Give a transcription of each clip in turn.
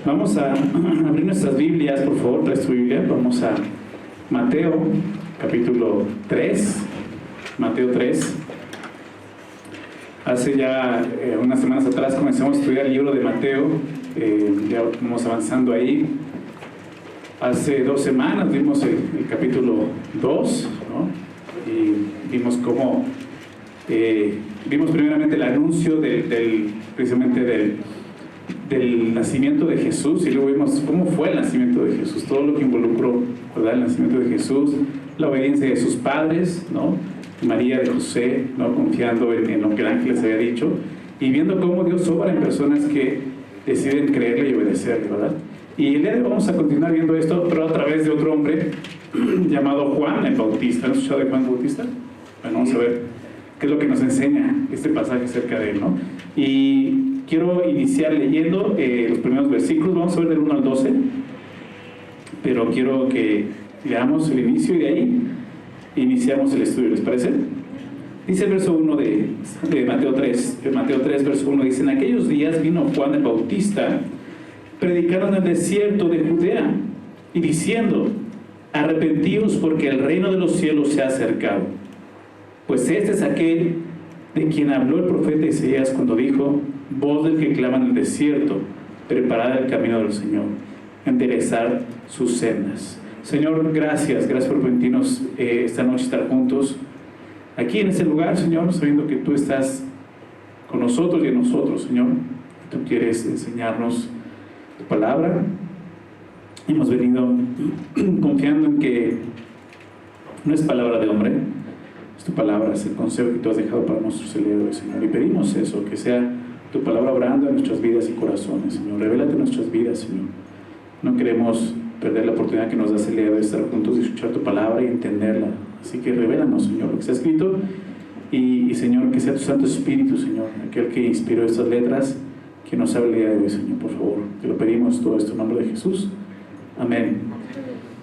Vamos a abrir nuestras Biblias, por favor, trae tu Biblia. Vamos a Mateo, capítulo 3. Mateo 3. Hace ya unas semanas atrás comenzamos a estudiar el libro de Mateo. Ya vamos avanzando ahí. Hace 2 semanas vimos el capítulo 2, ¿no? Y vimos cómo vimos primeramente el anuncio precisamente del nacimiento de Jesús, y luego vimos cómo fue el nacimiento de Jesús, todo lo que involucró, ¿verdad?, el nacimiento de Jesús, la obediencia de sus padres, ¿no?, María, de José, ¿no?, confiando en lo que el ángel les había dicho, y viendo cómo Dios obra en personas que deciden creerle y obedecerle, ¿verdad? Y el día de hoy vamos a continuar viendo esto, pero a través de otro hombre llamado Juan el Bautista. ¿Han escuchado de Juan el Bautista? Bueno, vamos a ver qué es lo que nos enseña este pasaje acerca de él, ¿no? Y quiero iniciar leyendo los primeros versículos. Vamos a ver del 1 al 12, pero quiero que leamos el inicio y de ahí iniciamos el estudio, ¿les parece? Dice el verso 1 de Mateo 3, Mateo 3, verso 1, dice: en aquellos días vino Juan el Bautista predicando en el desierto de Judea y diciendo: arrepentíos, porque el reino de los cielos se ha acercado. Pues este es aquel de quien habló el profeta Isaías cuando dijo: voz del que clama en el desierto, preparad el camino del Señor, enderezar sus sendas. Señor, gracias por permitirnos esta noche estar juntos aquí en este lugar, Señor, sabiendo que tú estás con nosotros y en nosotros, Señor. Tú quieres enseñarnos tu palabra. Hemos venido confiando en que no es palabra de hombre, es tu palabra, es el consejo que tú has dejado para nosotros el día de hoy, Señor. Y pedimos eso, que sea tu palabra obrando en nuestras vidas y corazones, Señor. Revélate en nuestras vidas, Señor. No queremos perder la oportunidad que nos das el día de hoy de estar juntos y escuchar tu palabra y entenderla. Así que revélanos, Señor, lo que está escrito. Y Señor, que sea tu Santo Espíritu, Señor, aquel que inspiró estas letras, que nos hable el día de hoy, Señor, por favor. Te lo pedimos todo esto en nombre de Jesús. Amén.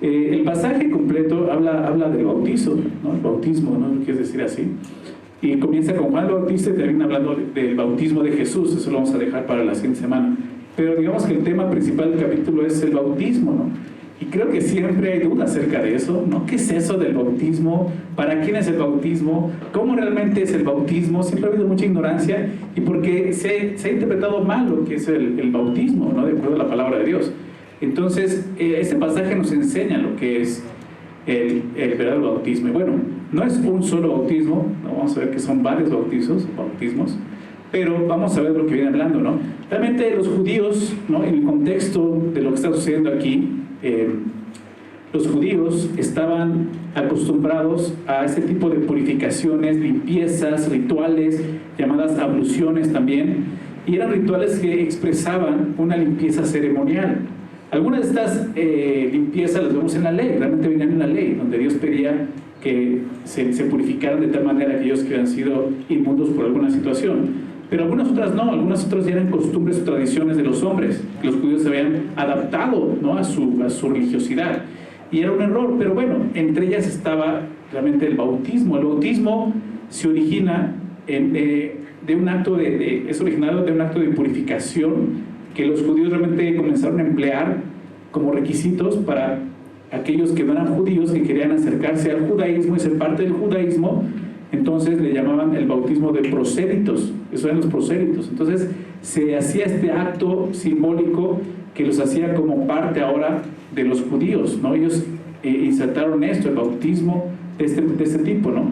El pasaje completo habla del bautizo, ¿no? El bautismo, ¿no? ¿Quieres decir así? Y comienza con Juan el Bautista y termina hablando del bautismo de Jesús. Eso lo vamos a dejar para la siguiente semana. Pero digamos que el tema principal del capítulo es el bautismo, ¿no? Y creo que siempre hay duda acerca de eso, ¿no? ¿Qué es eso del bautismo? ¿Para quién es el bautismo? ¿Cómo realmente es el bautismo? Siempre ha habido mucha ignorancia y porque se ha interpretado mal lo que es el bautismo, ¿no? De acuerdo a la palabra de Dios. Entonces, este pasaje nos enseña lo que es el verdadero bautismo. Y bueno, no es un solo bautismo, ¿no? Vamos a ver que son varios bautismos, pero vamos a ver lo que viene hablando, ¿no? Realmente los judíos, ¿no?, en el contexto de lo que está sucediendo aquí, los judíos estaban acostumbrados a este tipo de purificaciones, limpiezas, rituales, llamadas abluciones también, y eran rituales que expresaban una limpieza ceremonial. Algunas de estas limpiezas las vemos en la ley, realmente venían en la ley, donde Dios pedía que se purificaran de tal manera que ellos que habían sido inmundos por alguna situación. Pero algunas otras no, algunas otras ya eran costumbres o tradiciones de los hombres, que los judíos se habían adaptado, ¿no?, a su religiosidad. Y era un error, pero bueno, entre ellas estaba realmente el bautismo. El bautismo se origina de un acto es originario de un acto de purificación que los judíos realmente comenzaron a emplear como requisitos para aquellos que no eran judíos, que querían acercarse al judaísmo y ser parte del judaísmo. Entonces le llamaban el bautismo de prosélitos. Eso eran los prosélitos. Entonces se hacía este acto simbólico que los hacía como parte ahora de los judíos, ¿no? Ellos insertaron esto, el bautismo de este tipo, ¿no?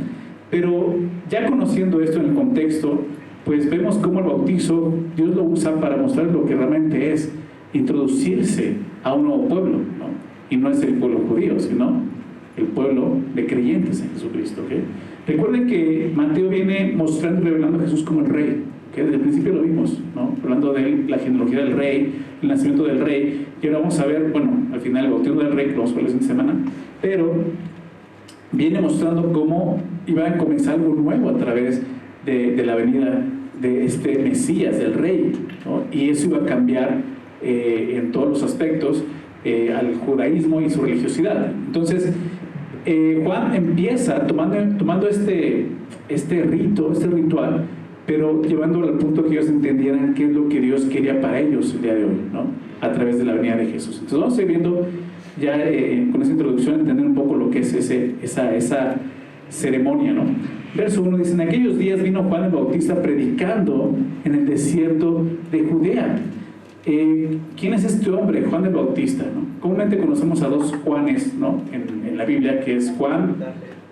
Pero ya conociendo esto en el contexto, pues vemos cómo el bautizo Dios lo usa para mostrar lo que realmente es introducirse a un nuevo pueblo, ¿no? Y no es el pueblo judío, sino el pueblo de creyentes en Jesucristo, ¿ok? Recuerden que Mateo viene mostrando y revelando a Jesús como el rey, que desde el principio lo vimos, ¿no? Hablando de la genealogía del rey, el nacimiento del rey, y ahora vamos a ver, bueno, al final el bautismo del rey, que lo vamos a ver la siguiente semana, pero viene mostrando cómo iba a comenzar algo nuevo a través de la venida de este Mesías, del rey, ¿no? Y eso iba a cambiar en todos los aspectos al judaísmo y su religiosidad. Entonces, Juan empieza tomando este ritual, pero llevándolo al punto que ellos entendieran qué es lo que Dios quería para ellos el día de hoy, ¿no? A través de la venida de Jesús. Entonces vamos a ir viendo ya con esa introducción, entender un poco lo que es esa ceremonia, ¿no? Verso 1 dice: en aquellos días vino Juan el Bautista predicando en el desierto de Judea. ¿Quién es este hombre, Juan el Bautista, ¿no? Comúnmente conocemos a dos Juanes, ¿no? en la Biblia, que es Juan,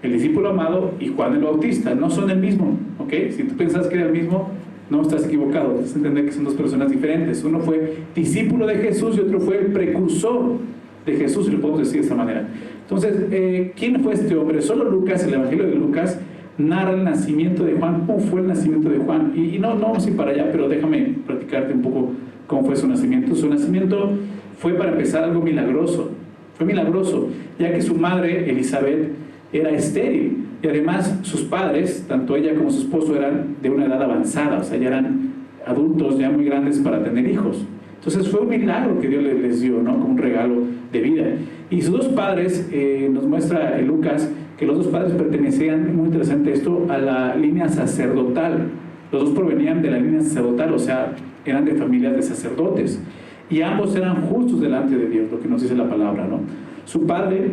el discípulo amado, y Juan el Bautista. No son el mismo, ¿ok? Si tú piensas que era el mismo, no estás equivocado. Tienes que entender que son dos personas diferentes. Uno fue discípulo de Jesús y otro fue el precursor de Jesús, si lo podemos decir de esta manera. Entonces, ¿quién fue este hombre? Solo Lucas, el Evangelio de Lucas, narra el nacimiento de Juan. ¿Cómo fue el nacimiento de Juan? Y no vamos a ir para allá, pero déjame platicarte un poco cómo fue su nacimiento. Su nacimiento fue, para empezar, algo milagroso. Fue milagroso, ya que su madre, Elizabeth, era estéril. Y además, sus padres, tanto ella como su esposo, eran de una edad avanzada. O sea, ya eran adultos, ya muy grandes para tener hijos. Entonces fue un milagro que Dios les dio, ¿no? Como un regalo de vida. Y sus dos padres, nos muestra Lucas, que los dos padres pertenecían, muy interesante esto, a la línea sacerdotal. Los dos provenían de la línea sacerdotal, o sea, eran de familias de sacerdotes. Y ambos eran justos delante de Dios, lo que nos dice la palabra, ¿no? Su padre,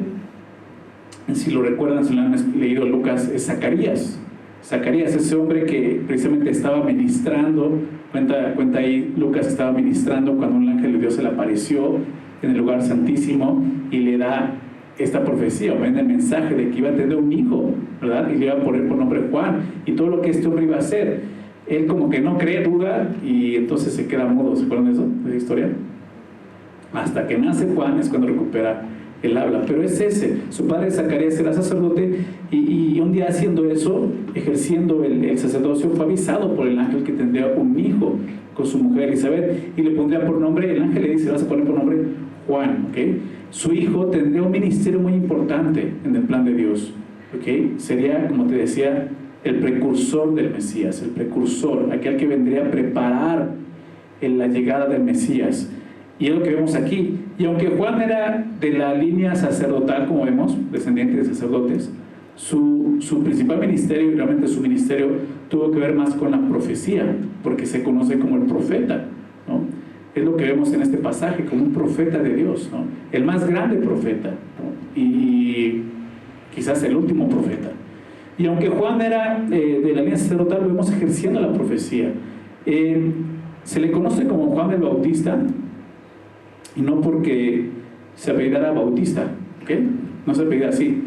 si lo recuerdan, si lo han leído Lucas, es Zacarías. Zacarías, ese hombre que precisamente estaba ministrando, cuenta ahí, Lucas estaba ministrando cuando un ángel de Dios se le apareció en el lugar santísimo y le da esta profecía, o el mensaje de que iba a tener un hijo, ¿verdad? Y le iba a poner por nombre Juan, y todo lo que este hombre iba a hacer. Él como que no cree, duda, y entonces se queda mudo. ¿Se acuerdan de eso? ¿De la historia? Hasta que nace Juan es cuando recupera el habla. Pero es ese, su padre Zacarías era sacerdote, y un día haciendo eso, ejerciendo el sacerdocio, fue avisado por el ángel que tendría un hijo con su mujer Elizabeth, y le pondría por nombre, el ángel le dice: vas a poner por nombre Juan, ¿ok? Su hijo tendría un ministerio muy importante en el plan de Dios, ¿ok? Sería, como te decía, el precursor del Mesías, el precursor, aquel que vendría a preparar la llegada del Mesías. Y es lo que vemos aquí. Y aunque Juan era de la línea sacerdotal, como vemos, descendiente de sacerdotes, su principal ministerio, y realmente su ministerio, tuvo que ver más con la profecía, porque se conoce como el profeta, ¿no? Es lo que vemos en este pasaje, como un profeta de Dios, ¿no? El más grande profeta, ¿no? Y quizás el último profeta. Y aunque Juan era de la línea sacerdotal, lo vemos ejerciendo la profecía. Se le conoce como Juan el Bautista, y no porque se apellidara Bautista, ¿ok? No se apellida así.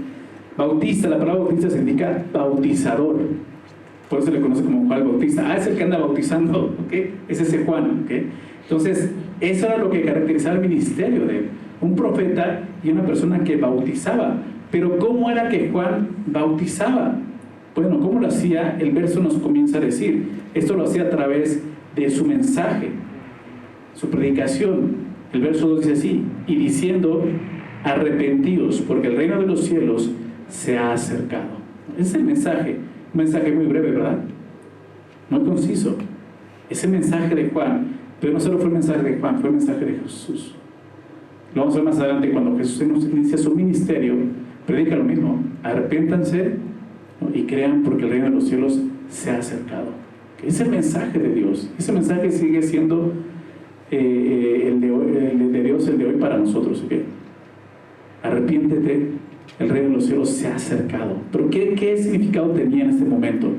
Bautista, la palabra bautista significa bautizador. Por eso se le conoce como Juan el Bautista. Es el que anda bautizando, ¿ok? Es ese Juan, ¿ok? Entonces, eso era lo que caracterizaba el ministerio de un profeta y una persona que bautizaba. Pero ¿cómo era que Juan bautizaba? Bueno, ¿cómo lo hacía? El verso nos comienza a decir. Esto lo hacía a través de su mensaje, su predicación. El verso 2 dice así: y diciendo: arrepentidos, porque el reino de los cielos se ha acercado. Ese es el mensaje. Un mensaje muy breve, ¿verdad? Muy conciso. Ese mensaje de Juan, pero no solo fue el mensaje de Juan, fue el mensaje de Jesús. Lo vamos a ver más adelante cuando Jesús inicia su ministerio. Predica lo mismo: arrepiéntanse, ¿no? Y crean, porque el reino de los cielos se ha acercado. Es el mensaje de Dios. Ese mensaje sigue siendo el de Dios, el de hoy para nosotros, ¿ok? Arrepiéntete, el reino de los cielos se ha acercado. Pero ¿qué significado tenía en este momento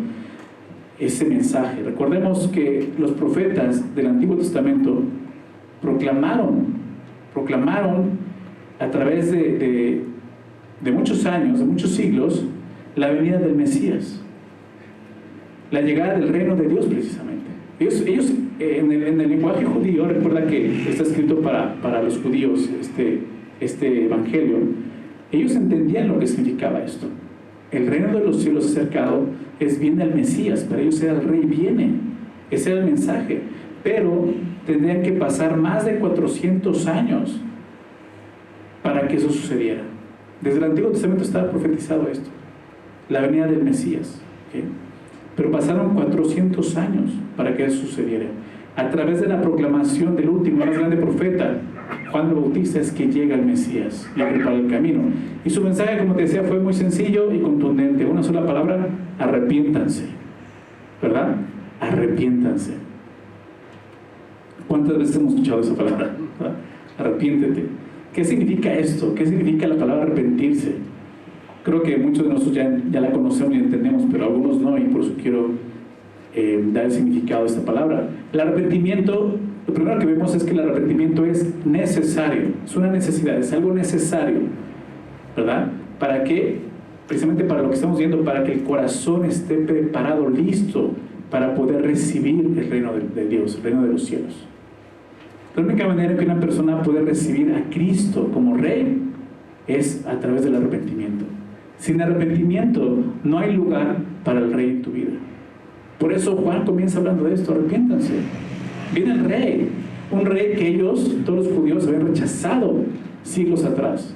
ese mensaje? Recordemos que los profetas del Antiguo Testamento proclamaron a través de muchos años, de muchos siglos, la venida del Mesías, la llegada del reino de Dios, precisamente. Ellos en el lenguaje judío, recuerda que está escrito para los judíos este evangelio, ellos entendían lo que significaba esto. El reino de los cielos acercado viene el Mesías. Para ellos era el rey, viene. Ese era el mensaje. Pero tendrían que pasar más de 400 años para que eso sucediera. Desde el Antiguo Testamento estaba profetizado esto, la venida del Mesías, ¿okay? Pero pasaron 400 años para que eso sucediera. A través de la proclamación del último, más grande profeta, Juan el Bautista, es que llega el Mesías y prepara el camino. Y su mensaje, como te decía, fue muy sencillo y contundente. Una sola palabra: arrepiéntanse, ¿verdad? arrepiéntanse. ¿Cuántas veces hemos escuchado esa palabra? Arrepiéntete. ¿Qué significa esto? ¿Qué significa la palabra arrepentirse? Creo que muchos de nosotros ya la conocemos y entendemos, pero algunos no, y por eso quiero dar el significado de esta palabra. El arrepentimiento, lo primero que vemos es que el arrepentimiento es necesario, es una necesidad, es algo necesario, ¿verdad? ¿Para qué? Precisamente para lo que estamos viendo, para que el corazón esté preparado, listo, para poder recibir el reino de Dios, el reino de los cielos. La única manera en que una persona puede recibir a Cristo como Rey es a través del arrepentimiento. Sin arrepentimiento no hay lugar para el Rey en tu vida. Por eso Juan comienza hablando de esto: arrepiéntanse. Viene el Rey, un Rey que todos los judíos, habían rechazado siglos atrás,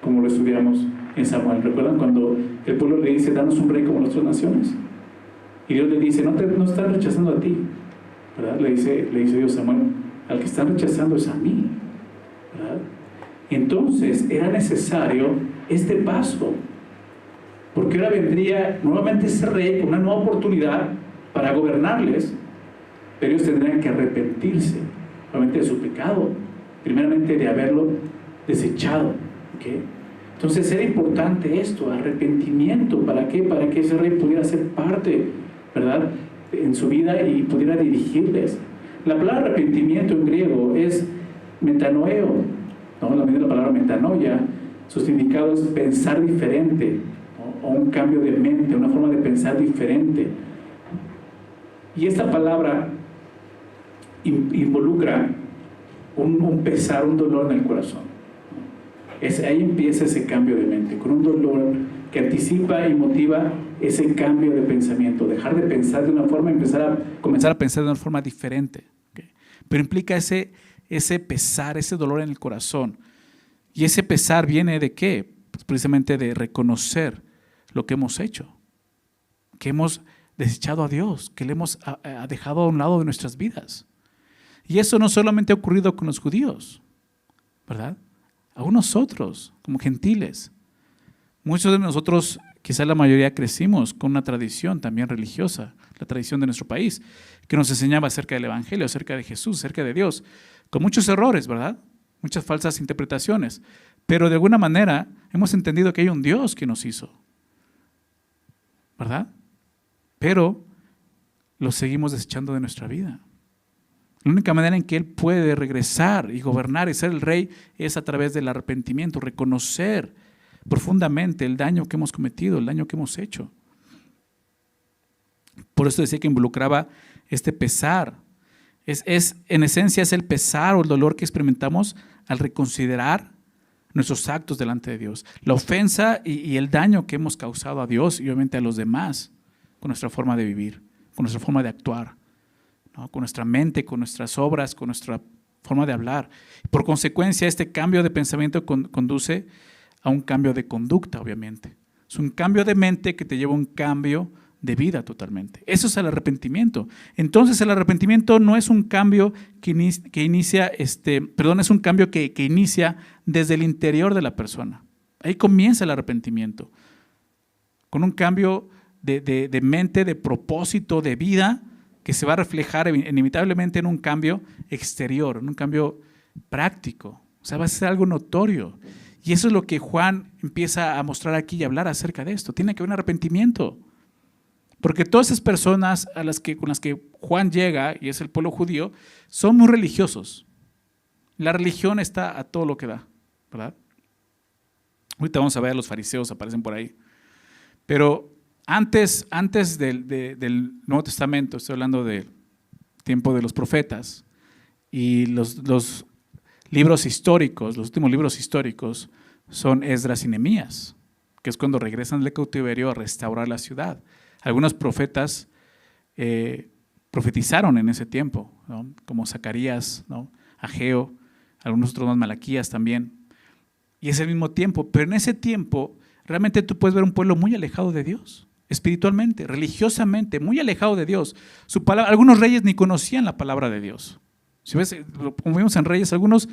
como lo estudiamos en Samuel. ¿Recuerdan cuando el pueblo le dice: danos un Rey como las otras naciones? Y Dios le dice: no están rechazando a ti, ¿verdad? Le dice Dios a Samuel: al que están rechazando es a mí, ¿verdad? Entonces era necesario este paso, porque ahora vendría nuevamente ese Rey con una nueva oportunidad para gobernarles, pero ellos tendrían que arrepentirse nuevamente de su pecado, primeramente de haberlo desechado, ¿okay? Entonces era importante esto, arrepentimiento. ¿Para qué? Para que ese Rey pudiera ser parte, ¿verdad?, en su vida y pudiera dirigirles. La palabra arrepentimiento en griego es metanoeo, ¿no? La misma palabra metanoia, su significado es pensar diferente, ¿no? O un cambio de mente, una forma de pensar diferente. Y esta palabra involucra un pesar, un dolor en el corazón, ¿no? Ahí empieza ese cambio de mente, con un dolor que anticipa y motiva ese cambio de pensamiento, dejar de pensar de una forma y comenzar a pensar de una forma diferente, ¿okay? Pero implica ese pesar, ese dolor en el corazón. Y ese pesar viene ¿de qué? Pues precisamente de reconocer lo que hemos hecho, que hemos desechado a Dios, que le hemos dejado a un lado de nuestras vidas. Y eso no solamente ha ocurrido con los judíos, ¿verdad? Aún nosotros, como gentiles. Muchos de nosotros, quizás la mayoría, crecimos con una tradición también religiosa, la tradición de nuestro país, que nos enseñaba acerca del Evangelio, acerca de Jesús, acerca de Dios, con muchos errores, ¿verdad? Muchas falsas interpretaciones. Pero de alguna manera hemos entendido que hay un Dios que nos hizo, ¿verdad? Pero lo seguimos desechando de nuestra vida. La única manera en que Él puede regresar y gobernar y ser el Rey es a través del arrepentimiento, reconocer profundamente el daño que hemos cometido, el daño que hemos hecho. Por eso decía que involucraba este pesar. En esencia es el pesar o el dolor que experimentamos al reconsiderar nuestros actos delante de Dios. La ofensa y el daño que hemos causado a Dios y obviamente a los demás con nuestra forma de vivir, con nuestra forma de actuar, ¿no? Con nuestra mente, con nuestras obras, con nuestra forma de hablar. Por consecuencia, este cambio de pensamiento conduce a un cambio de conducta, obviamente. Es un cambio de mente que te lleva a un cambio de vida totalmente. Eso es el arrepentimiento. Entonces, el arrepentimiento no es un cambio es un cambio que inicia desde el interior de la persona. Ahí comienza el arrepentimiento. Con un cambio de mente, de propósito, de vida, que se va a reflejar inevitablemente en un cambio exterior, en un cambio práctico. O sea, va a ser algo notorio. Y eso es lo que Juan empieza a mostrar aquí y hablar acerca de esto. Tiene que haber un arrepentimiento. Porque todas esas personas con las que Juan llega, y es el pueblo judío, son muy religiosos. La religión está a todo lo que da, ¿verdad? Ahorita vamos a ver a los fariseos, aparecen por ahí. Pero antes del Nuevo Testamento, estoy hablando del tiempo de los profetas y los libros históricos, los últimos libros históricos son Esdras y Nehemías, que es cuando regresan del cautiverio a restaurar la ciudad. Algunos profetas profetizaron en ese tiempo, ¿no? Como Zacarías, ¿no? Ageo, algunos otros más, Malaquías también. Y es el mismo tiempo, pero en ese tiempo realmente tú puedes ver un pueblo muy alejado de Dios, espiritualmente, religiosamente, muy alejado de Dios. Algunos reyes ni conocían la palabra de Dios. Si ves, como vimos en Reyes, algunos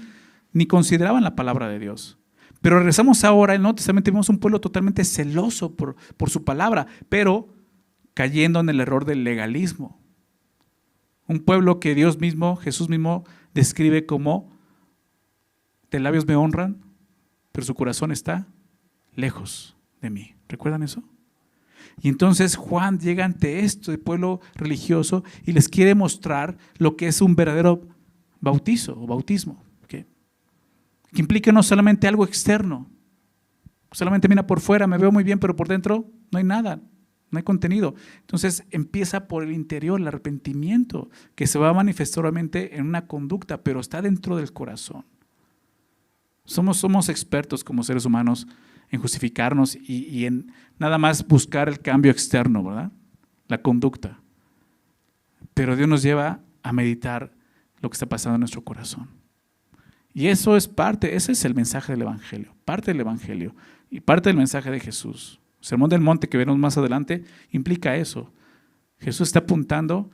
ni consideraban la palabra de Dios. Pero regresamos ahora, en el Nuevo Testamento vemos un pueblo totalmente celoso por su palabra, pero cayendo en el error del legalismo. Un pueblo que Dios mismo, Jesús mismo, describe como de labios me honran, pero su corazón está lejos de mí. ¿Recuerdan eso? Y entonces Juan llega ante este pueblo religioso y les quiere mostrar lo que es un verdadero bautizo o bautismo, ¿okay? Que implica no solamente algo externo, solamente mira por fuera, me veo muy bien, pero por dentro no hay nada, no hay contenido. Entonces empieza por el interior, el arrepentimiento, que se va a manifestar obviamente en una conducta, pero está dentro del corazón. Somos expertos como seres humanos en justificarnos y en nada más buscar el cambio externo, ¿verdad? La conducta. Pero Dios nos lleva a meditar lo que está pasando en nuestro corazón. Y eso es parte, ese es el mensaje del Evangelio, parte del Evangelio y parte del mensaje de Jesús. El Sermón del Monte que veremos más adelante implica eso. Jesús está apuntando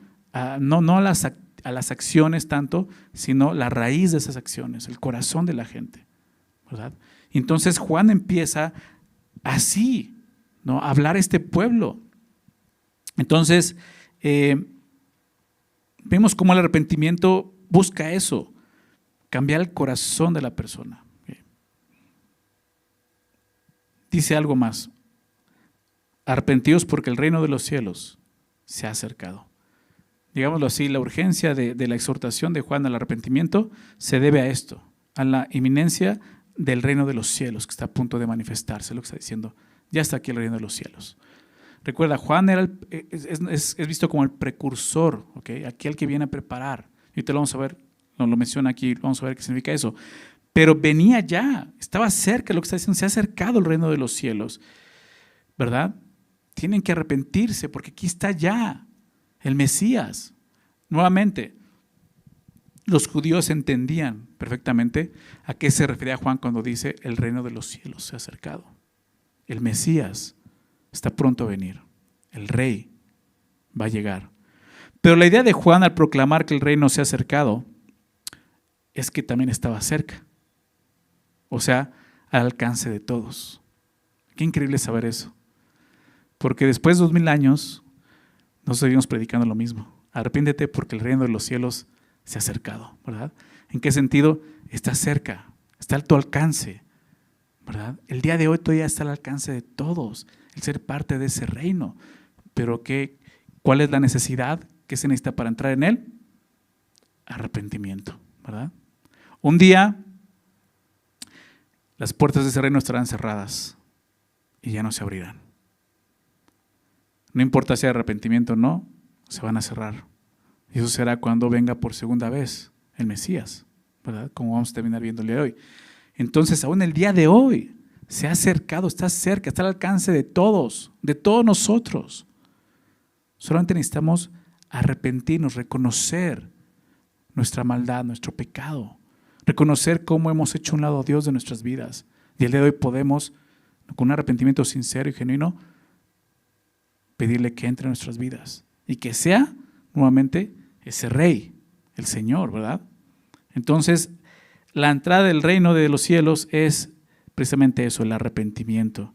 no a las acciones tanto, sino la raíz de esas acciones, el corazón de la gente, ¿verdad? Entonces Juan empieza así, ¿no?, a hablar a este pueblo. Entonces vemos cómo el arrepentimiento busca eso, cambiar el corazón de la persona. Dice algo más: arrepentidos porque el reino de los cielos se ha acercado. Digámoslo así, la urgencia de la exhortación de Juan al arrepentimiento se debe a esto, a la inminencia del reino de los cielos que está a punto de manifestarse, lo que está diciendo, ya está aquí el reino de los cielos. Recuerda, Juan es visto como el precursor, ¿okay?, aquel que viene a preparar. Y te lo vamos a ver, nos lo menciona aquí, vamos a ver qué significa eso. Pero venía ya, estaba cerca, lo que está diciendo, se ha acercado el reino de los cielos, ¿verdad? Tienen que arrepentirse porque aquí está ya el Mesías. Nuevamente, los judíos entendían perfectamente a qué se refería Juan cuando dice el reino de los cielos se ha acercado. El Mesías está pronto a venir, el rey va a llegar. Pero la idea de Juan al proclamar que el reino se ha acercado es que también estaba cerca, o sea, al alcance de todos. Qué increíble saber eso, porque después de 2000 años nos seguimos predicando lo mismo. Arrepiéntete porque el reino de los cielos se ha acercado, ¿verdad? ¿En qué sentido? Está cerca, está a tu alcance, ¿verdad? El día de hoy todavía está al alcance de todos, el ser parte de ese reino. Pero ¿cuál es la necesidad? ¿Qué se necesita para entrar en él? Arrepentimiento, ¿verdad? Un día las puertas de ese reino estarán cerradas y ya no se abrirán. No importa si hay arrepentimiento o no, se van a cerrar. Y eso será cuando venga por segunda vez el Mesías, ¿verdad? Como vamos a terminar viendo el día de hoy. Entonces, aún el día de hoy se ha acercado, está cerca, está al alcance de todos nosotros. Solamente necesitamos arrepentirnos, reconocer nuestra maldad, nuestro pecado, reconocer cómo hemos hecho un lado a Dios de nuestras vidas. Y el día de hoy podemos, con un arrepentimiento sincero y genuino, pedirle que entre en nuestras vidas y que sea nuevamente ese rey, el Señor, ¿verdad? Entonces, la entrada del reino de los cielos es precisamente eso, el arrepentimiento.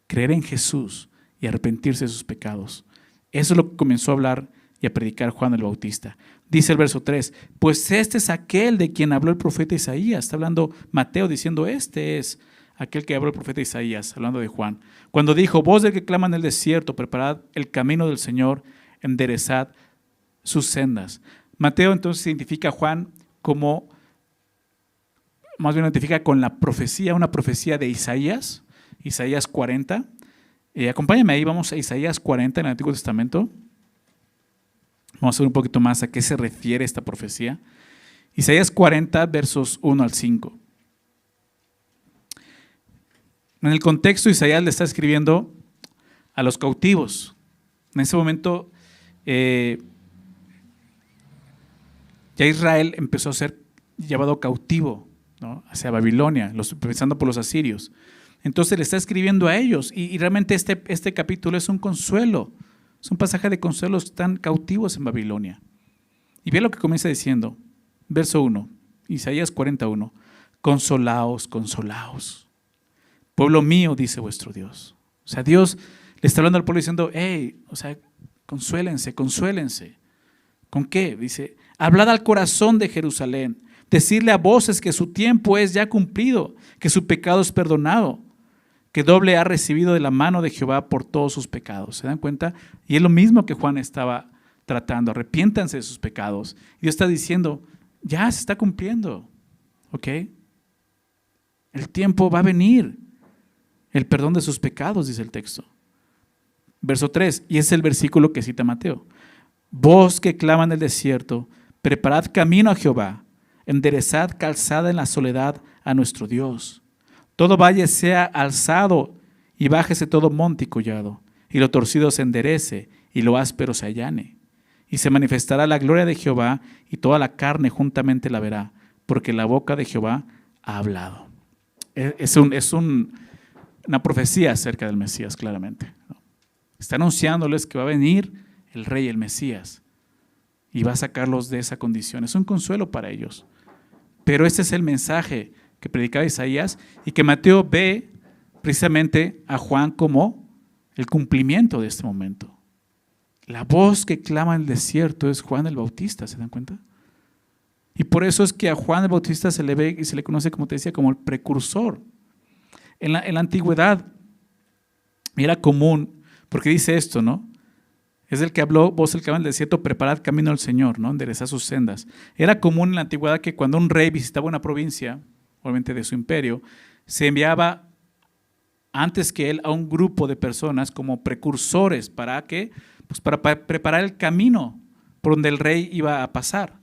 Creer en Jesús y arrepentirse de sus pecados. Eso es lo que comenzó a hablar y a predicar Juan el Bautista. Dice el verso 3, pues este es aquel de quien habló el profeta Isaías. Está hablando Mateo diciendo, este es aquel que habló el profeta Isaías, hablando de Juan. Cuando dijo, voz del que clama en el desierto, preparad el camino del Señor, enderezad sus sendas. Mateo entonces identifica a Juan como, más bien identifica con la profecía, una profecía de Isaías 40. Acompáñame ahí, vamos a Isaías 40 en el Antiguo Testamento. Vamos a ver un poquito más a qué se refiere esta profecía. Isaías 40, versos 1 al 5. En el contexto, Isaías le está escribiendo a los cautivos. En ese momento, ya Israel empezó a ser llevado cautivo, ¿no?, hacia Babilonia, empezando por los asirios. Entonces le está escribiendo a ellos y realmente este capítulo es un consuelo, es un pasaje de consuelo, están cautivos en Babilonia. Y ve lo que comienza diciendo, verso 1, Isaías 41, consolaos, consolaos, pueblo mío, dice vuestro Dios. O sea, Dios le está hablando al pueblo diciendo, hey, o sea, consuélense, consuélense, ¿Con qué? Dice, hablad al corazón de Jerusalén, decirle a voces que su tiempo es ya cumplido, que su pecado es perdonado, que doble ha recibido de la mano de Jehová por todos sus pecados. ¿Se dan cuenta? Y es lo mismo que Juan estaba tratando, arrepiéntanse de sus pecados. Y Dios está diciendo, ya se está cumpliendo, ¿ok? El tiempo va a venir, el perdón de sus pecados, dice el texto. Verso 3, y es el versículo que cita Mateo. Vos que claman en el desierto, preparad camino a Jehová, enderezad calzada en la soledad a nuestro Dios. Todo valle sea alzado y bájese todo monte y collado, y lo torcido se enderece y lo áspero se allane. Y se manifestará la gloria de Jehová y toda la carne juntamente la verá, porque la boca de Jehová ha hablado. Es una profecía acerca del Mesías, claramente. Está anunciándoles que va a venir el Rey, el Mesías, y va a sacarlos de esa condición. Es un consuelo para ellos. Pero este es el mensaje que predicaba Isaías y que Mateo ve precisamente a Juan como el cumplimiento de este momento. La voz que clama en el desierto es Juan el Bautista, ¿se dan cuenta? Y por eso es que a Juan el Bautista se le ve y se le conoce, como te decía, como el precursor. En la antigüedad era común, porque dice esto, ¿no? Es el que habló, vos el que va en el desierto, preparad camino al Señor, ¿no? Enderezad sus sendas. Era común en la antigüedad que cuando un rey visitaba una provincia, obviamente de su imperio, se enviaba antes que él a un grupo de personas como precursores para que, pues para preparar el camino por donde el rey iba a pasar,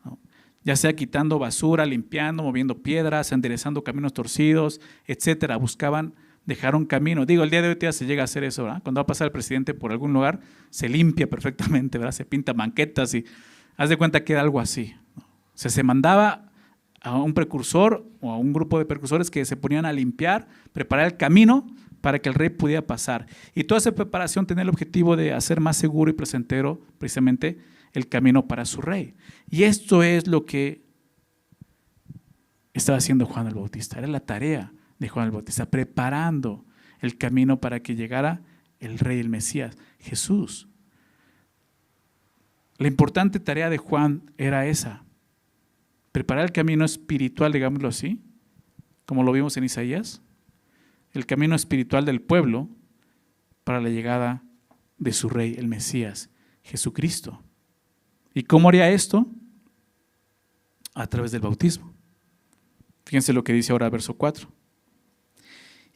¿no? Ya sea quitando basura, limpiando, moviendo piedras, enderezando caminos torcidos, etcétera. Buscaban dejar un camino. Digo, el día de hoy ya se llega a hacer eso, ¿verdad? Cuando va a pasar el presidente por algún lugar, se limpia perfectamente, ¿verdad? Se pinta banquetas y haz de cuenta que era algo así, ¿no? O sea, se mandaba a un precursor o a un grupo de precursores que se ponían a limpiar, preparar el camino para que el rey pudiera pasar. Y toda esa preparación tenía el objetivo de hacer más seguro y placentero precisamente el camino para su rey. Y esto es lo que estaba haciendo Juan el Bautista. Era la tarea de Juan el Bautista, preparando el camino para que llegara el Rey, el Mesías, Jesús. La importante tarea de Juan era esa, preparar el camino espiritual, digámoslo así, como lo vimos en Isaías, el camino espiritual del pueblo para la llegada de su Rey, el Mesías, Jesucristo. ¿Y cómo haría esto? A través del bautismo. Fíjense lo que dice ahora verso 4.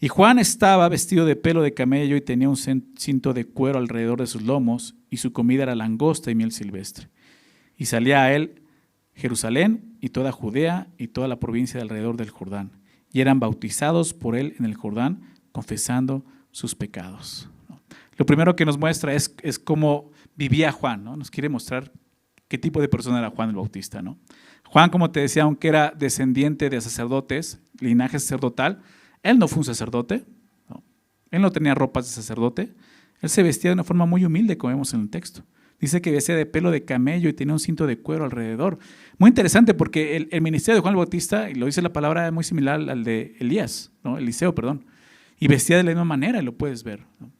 Y Juan estaba vestido de pelo de camello y tenía un cinto de cuero alrededor de sus lomos, y su comida era langosta y miel silvestre. Y salía a él Jerusalén y toda Judea y toda la provincia de alrededor del Jordán, y eran bautizados por él en el Jordán, confesando sus pecados. Lo primero que nos muestra es cómo vivía Juan, ¿no? Nos quiere mostrar qué tipo de persona era Juan el Bautista, ¿no? Juan, como te decía, aunque era descendiente de sacerdotes, linaje sacerdotal, él no fue un sacerdote, ¿no? Él no tenía ropas de sacerdote, él se vestía de una forma muy humilde, como vemos en el texto. Dice que vestía de pelo de camello y tenía un cinto de cuero alrededor. Muy interesante porque el ministerio de Juan el Bautista, y lo dice la palabra, es muy similar al de Elías, ¿no? Eliseo, perdón. Y vestía de la misma manera, lo puedes ver, ¿no?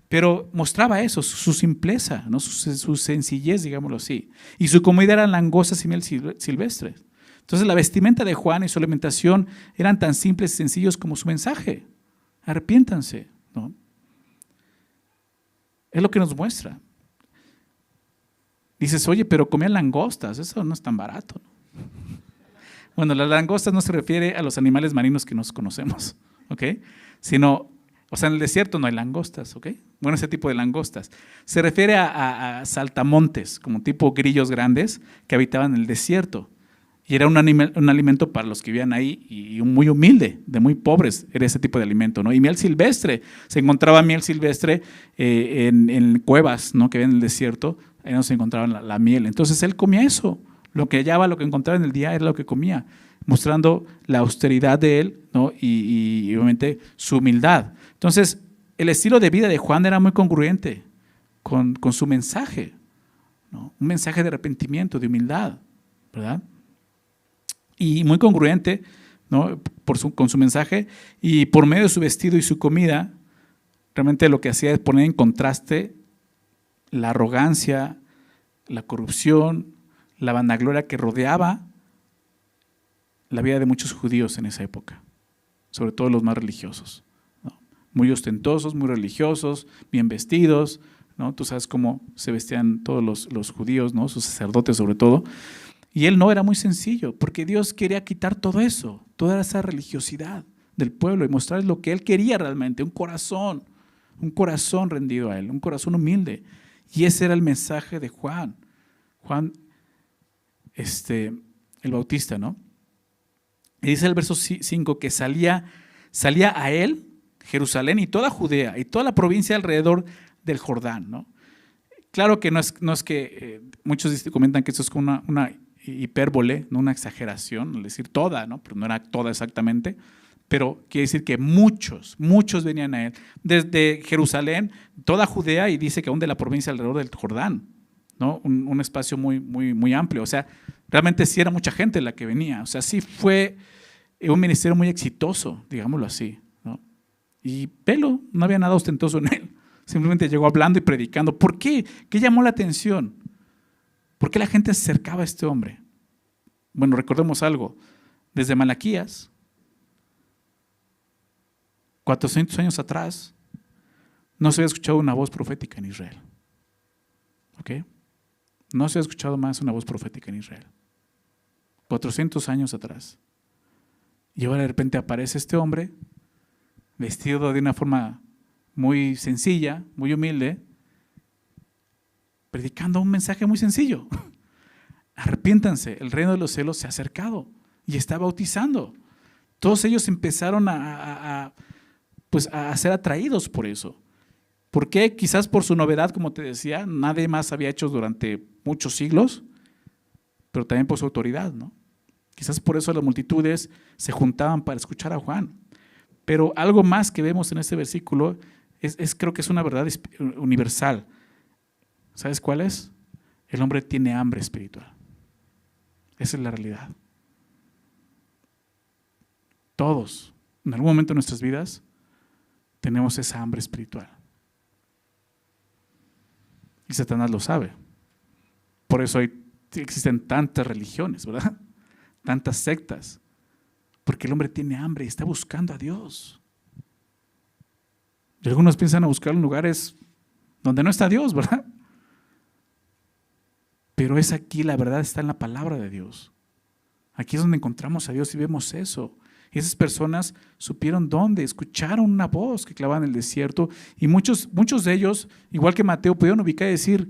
Pero mostraba eso, su simpleza, ¿no? Su sencillez, digámoslo así. Y su comida eran langostas y miel silvestre. Entonces la vestimenta de Juan y su alimentación eran tan simples y sencillos como su mensaje. Arrepiéntanse, ¿no? Es lo que nos muestra. Dices, oye, pero comían langostas, eso no es tan barato, ¿no? Bueno, las langostas no se refiere a los animales marinos que nos conocemos, ¿ok? Sino, o sea, en el desierto no hay langostas, ¿ok? Bueno, ese tipo de langostas. Se refiere a saltamontes, como tipo grillos grandes que habitaban en el desierto. Y era un alimento para los que vivían ahí y muy humilde, de muy pobres, era ese tipo de alimento, ¿no? Y miel silvestre, se encontraba miel silvestre en cuevas, ¿no? Que había en el desierto, ahí no se encontraba la miel. Entonces él comía eso, lo que hallaba, lo que encontraba en el día era lo que comía, mostrando la austeridad de él, ¿no? Y obviamente su humildad. Entonces el estilo de vida de Juan era muy congruente con su mensaje, ¿no? Un mensaje de arrepentimiento, de humildad, ¿verdad? Y muy congruente, ¿no? Con su mensaje, y por medio de su vestido y su comida, realmente lo que hacía es poner en contraste la arrogancia, la corrupción, la vanagloria que rodeaba la vida de muchos judíos en esa época, sobre todo los más religiosos, ¿no? Muy ostentosos, muy religiosos, bien vestidos, ¿no? Tú sabes cómo se vestían todos los judíos, ¿no? Sus sacerdotes sobre todo. Y él no, era muy sencillo, porque Dios quería quitar todo eso, toda esa religiosidad del pueblo y mostrarles lo que él quería realmente, un corazón rendido a él, un corazón humilde. Y ese era el mensaje de Juan, el Bautista, ¿no? Y dice el verso 5 que salía a él, Jerusalén y toda Judea y toda la provincia alrededor del Jordán, ¿no? Claro que no es que muchos comentan que esto es como una hipérbole, no una exageración, es decir, toda, ¿no? Pero no era toda exactamente, pero quiere decir que muchos venían a él, desde Jerusalén, toda Judea y dice que aún de la provincia alrededor del Jordán, ¿no? Un espacio muy amplio, o sea, realmente sí era mucha gente la que venía, o sea, sí fue un ministerio muy exitoso, digámoslo así, ¿no? Y velo, no había nada ostentoso en él, simplemente llegó hablando y predicando. ¿Por qué? ¿Qué llamó la atención? ¿Por qué la gente se acercaba a este hombre? Bueno, recordemos algo, desde Malaquías, 400 años atrás, no se había escuchado una voz profética en Israel. ¿Ok? No se había escuchado más una voz profética en Israel. 400 años atrás. Y ahora de repente aparece este hombre, vestido de una forma muy sencilla, muy humilde, predicando un mensaje muy sencillo. Arrepiéntanse, el reino de los cielos se ha acercado y está bautizando. Todos ellos empezaron a ser atraídos por eso. ¿Por qué? Quizás por su novedad, como te decía, nadie más había hecho durante muchos siglos, pero también por su autoridad, ¿no? Quizás por eso las multitudes se juntaban para escuchar a Juan. Pero algo más que vemos en este versículo creo que es una verdad universal. ¿Sabes cuál es? El hombre tiene hambre espiritual. Esa es la realidad. Todos, en algún momento de nuestras vidas, tenemos esa hambre espiritual. Y Satanás lo sabe. Por eso existen tantas religiones, ¿verdad? Tantas sectas. Porque el hombre tiene hambre y está buscando a Dios. Y algunos piensan a buscar en lugares donde no está Dios, ¿verdad? Pero es aquí, la verdad está en la palabra de Dios. Aquí es donde encontramos a Dios y vemos eso. Y esas personas supieron dónde, escucharon una voz que clavaba en el desierto y muchos de ellos, igual que Mateo, pudieron ubicar y decir,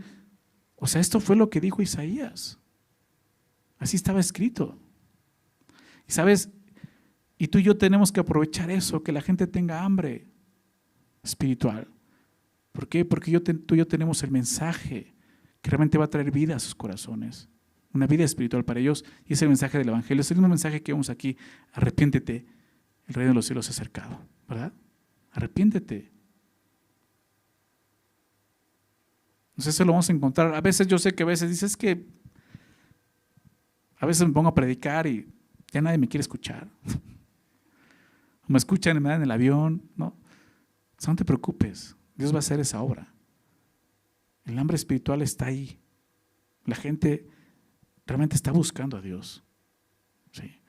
o sea, esto fue lo que dijo Isaías. Así estaba escrito. Y sabes, y tú y yo tenemos que aprovechar eso, que la gente tenga hambre espiritual. ¿Por qué? Porque tú y yo tenemos el mensaje que realmente va a traer vida a sus corazones. Una vida espiritual para ellos, y es el mensaje del Evangelio. Es el mismo mensaje que vemos aquí: arrepiéntete, el reino de los cielos se ha acercado, ¿verdad? Arrepiéntete. No sé si lo vamos a encontrar. A veces yo sé que a veces dices que a veces me pongo a predicar y ya nadie me quiere escuchar. Me escuchan y me dan en el avión, ¿no? O sea, no te preocupes, Dios va a hacer esa obra. El hambre espiritual está ahí. La gente realmente está buscando a Dios. Sí.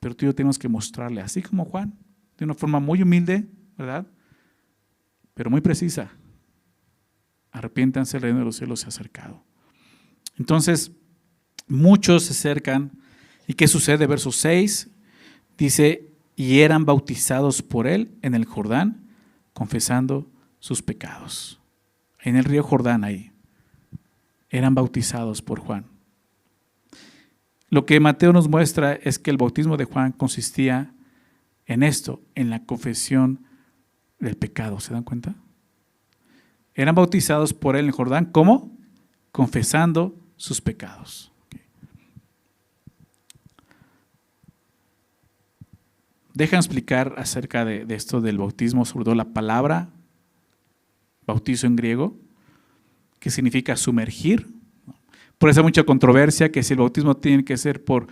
Pero tú y yo tenemos que mostrarle, así como Juan, de una forma muy humilde, ¿verdad? Pero muy precisa. Arrepiéntanse, el reino de los cielos se ha acercado. Entonces, muchos se acercan. ¿Y qué sucede? Verso 6 dice, y eran bautizados por él en el Jordán, confesando sus pecados. En el río Jordán ahí. Eran bautizados por Juan. Lo que Mateo nos muestra es que el bautismo de Juan consistía en esto, en la confesión del pecado. ¿Se dan cuenta? Eran bautizados por él en el Jordán. ¿Cómo? Confesando sus pecados. Déjame explicar acerca de esto del bautismo, sobre todo la palabra bautizo en griego, que significa sumergir. Por eso hay mucha controversia que si el bautismo tiene que ser por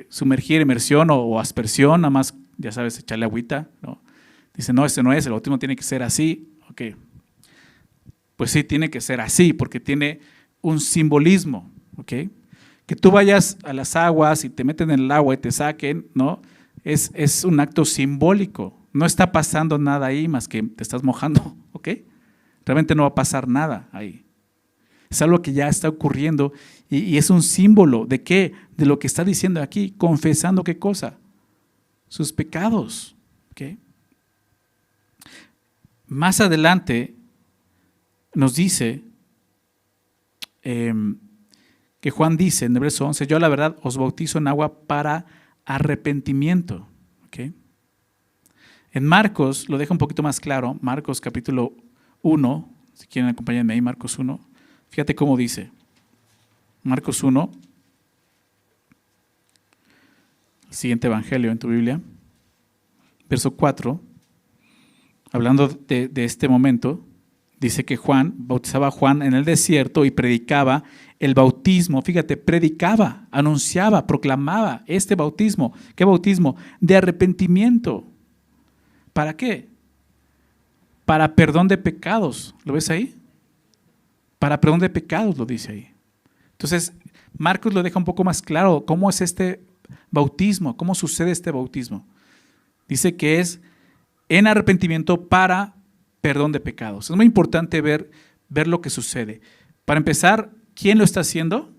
sumergir, inmersión o aspersión, nada más, ya sabes, echarle agüita, ¿no? Dicen, no, ese no es, el bautismo tiene que ser así. Ok, pues sí, tiene que ser así, porque tiene un simbolismo, ¿ok? Que tú vayas a las aguas y te meten en el agua y te saquen, ¿no? Es un acto simbólico. No está pasando nada ahí más que te estás mojando, ¿ok? Realmente no va a pasar nada ahí. Es algo que ya está ocurriendo y es un símbolo ¿de qué? De lo que está diciendo aquí, confesando ¿qué cosa? Sus pecados, ¿ok? Más adelante nos dice que Juan dice en el verso 11, yo la verdad os bautizo en agua para arrepentimiento. ¿Okay? En Marcos lo deja un poquito más claro, Marcos capítulo 1, si quieren acompañarme ahí, Marcos 1, fíjate cómo dice, Marcos 1, el siguiente evangelio en tu Biblia, verso 4, hablando de este momento, dice que Juan, bautizaba a Juan en el desierto y predicaba el bautismo, fíjate, predicaba, anunciaba, proclamaba este bautismo. ¿Qué bautismo? De arrepentimiento. ¿Para qué? Para perdón de pecados. ¿Lo ves ahí? Para perdón de pecados lo dice ahí. Entonces, Marcos lo deja un poco más claro. ¿Cómo es este bautismo? ¿Cómo sucede este bautismo? Dice que es en arrepentimiento para perdón de pecados. Es muy importante ver lo que sucede. Para empezar, ¿quién lo está haciendo?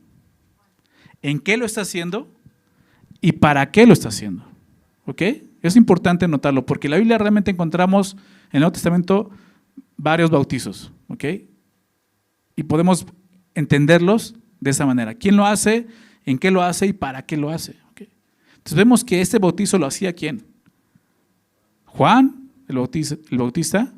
¿En qué lo está haciendo? ¿Y para qué lo está haciendo? ¿Ok? Es importante notarlo porque en la Biblia realmente encontramos en el Nuevo Testamento varios bautizos. ¿Ok? Y podemos entenderlos de esa manera. ¿Quién lo hace? ¿En qué lo hace? ¿Y para qué lo hace? ¿Ok? Entonces vemos que este bautizo lo hacía ¿quién? Juan, el bautista.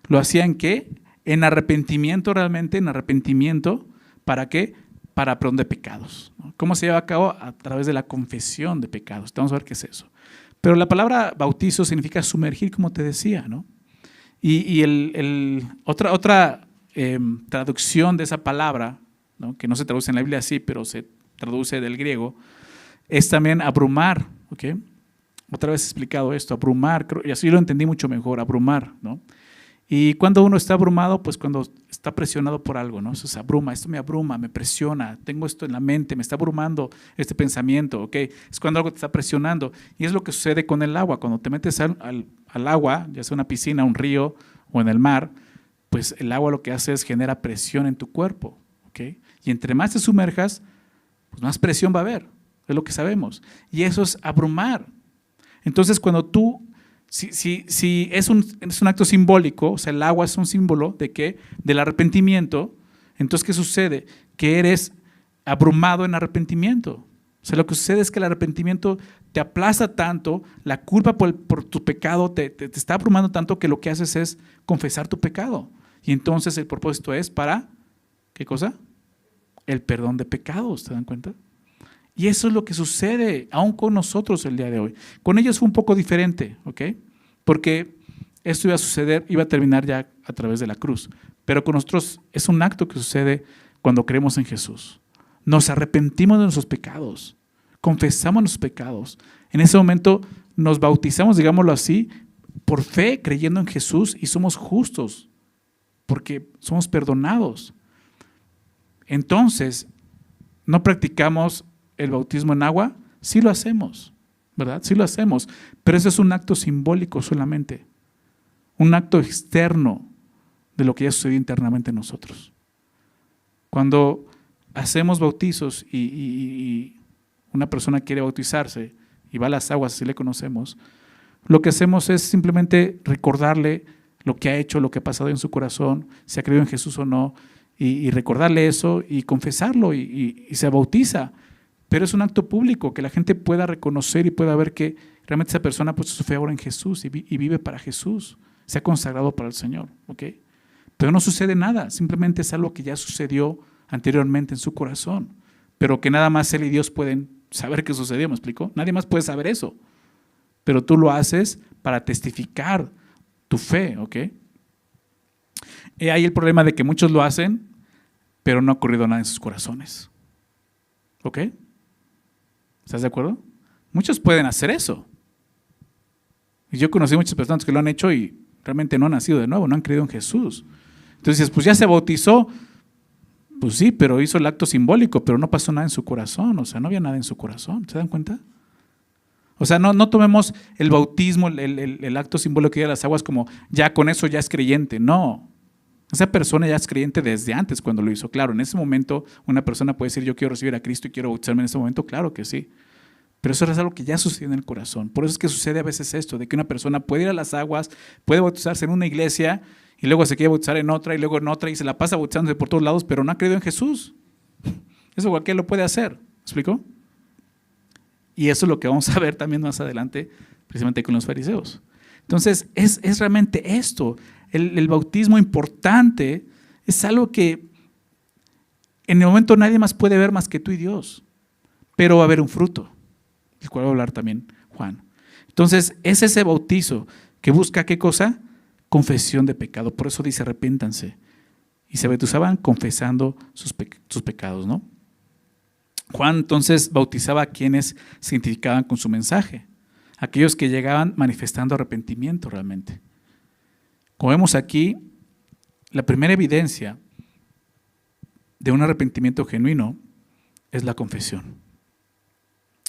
¿Lo hacía en qué? En arrepentimiento realmente, en arrepentimiento. ¿Para qué? Para perdón de pecados. ¿No? ¿Cómo se lleva a cabo? A través de la confesión de pecados. Vamos a ver qué es eso. Pero la palabra bautizo significa sumergir, como te decía, ¿no? Y otra traducción de esa palabra, ¿no? Que no se traduce en la Biblia así, pero se traduce del griego, es también abrumar, ¿ok? Otra vez he explicado esto, abrumar, y así lo entendí mucho mejor, abrumar, ¿no? Y cuando uno está abrumado, pues cuando está presionado por algo, ¿no? Eso se abruma, esto me abruma, me presiona, tengo esto en la mente, me está abrumando este pensamiento, ¿ok? Es cuando algo te está presionando. Y es lo que sucede con el agua. Cuando te metes al agua, ya sea una piscina, un río o en el mar, pues el agua lo que hace es genera presión en tu cuerpo, ¿ok? Y entre más te sumerjas, pues más presión va a haber, es lo que sabemos. Y eso es abrumar. Entonces cuando tú Si es un acto simbólico, o sea, el agua es un símbolo de ¿qué? Del arrepentimiento, entonces ¿qué sucede? Que eres abrumado en arrepentimiento. O sea, lo que sucede es que el arrepentimiento te aplaza tanto, la culpa por tu pecado te está abrumando tanto que lo que haces es confesar tu pecado. Y entonces el propósito es para, ¿qué cosa? El perdón de pecados, ¿te dan cuenta? Y eso es lo que sucede aún con nosotros el día de hoy. Con ellos fue un poco diferente, ¿ok? Porque esto iba a suceder, iba a terminar ya a través de la cruz. Pero con nosotros es un acto que sucede cuando creemos en Jesús. Nos arrepentimos de nuestros pecados, confesamos nuestros pecados. En ese momento nos bautizamos, digámoslo así, por fe, creyendo en Jesús y somos justos, porque somos perdonados. Entonces, no practicamos el bautismo en agua, sí lo hacemos, ¿verdad? Sí lo hacemos, pero eso es un acto simbólico solamente, un acto externo de lo que ya sucedió internamente en nosotros. Cuando hacemos bautizos y una persona quiere bautizarse y va a las aguas, así le conocemos, lo que hacemos es simplemente recordarle lo que ha hecho, lo que ha pasado en su corazón, si ha creído en Jesús o no, y recordarle eso y confesarlo y se bautiza. Pero es un acto público, que la gente pueda reconocer y pueda ver que realmente esa persona ha puesto su fe ahora en Jesús y vive para Jesús, se ha consagrado para el Señor, ¿ok? Pero no sucede nada, simplemente es algo que ya sucedió anteriormente en su corazón, pero que nada más Él y Dios pueden saber que sucedió, ¿me explico? Nadie más puede saber eso, pero tú lo haces para testificar tu fe, ¿ok? Hay el problema de que muchos lo hacen, pero no ha ocurrido nada en sus corazones, ¿ok? ¿Estás de acuerdo? Muchos pueden hacer eso. Y yo conocí muchas personas que lo han hecho y realmente no han nacido de nuevo, no han creído en Jesús. Entonces, pues ya se bautizó, Pues sí, pero hizo el acto simbólico, pero no pasó nada en su corazón, o sea, no había nada en su corazón, ¿se dan cuenta? O sea, no tomemos el bautismo, el acto simbólico de las aguas como ya con eso ya es creyente, no. Esa persona ya es creyente desde antes cuando lo hizo. Claro, en ese momento una persona puede decir yo quiero recibir a Cristo y quiero bautizarme en ese momento, claro que sí. Pero eso es algo que ya sucede en el corazón. Por eso es que sucede a veces esto, de que una persona puede ir a las aguas, puede bautizarse en una iglesia y luego se quiere bautizar en otra y luego en otra y se la pasa bautizándose por todos lados, pero no ha creído en Jesús. Eso cualquiera lo puede hacer. ¿Me explico? Y eso es lo que vamos a ver también más adelante, precisamente con los fariseos. Entonces, es realmente esto. El bautismo importante es algo que en el momento nadie más puede ver más que tú y Dios. Pero va a haber un fruto, del cual va a hablar también Juan. Entonces, es ese bautizo que busca ¿qué cosa? Confesión de pecado. Por eso dice arrepiéntanse. Y se bautizaban confesando sus pecados, ¿no? Juan entonces bautizaba a quienes se identificaban con su mensaje, aquellos que llegaban manifestando arrepentimiento realmente. Como vemos aquí, la primera evidencia de un arrepentimiento genuino es la confesión.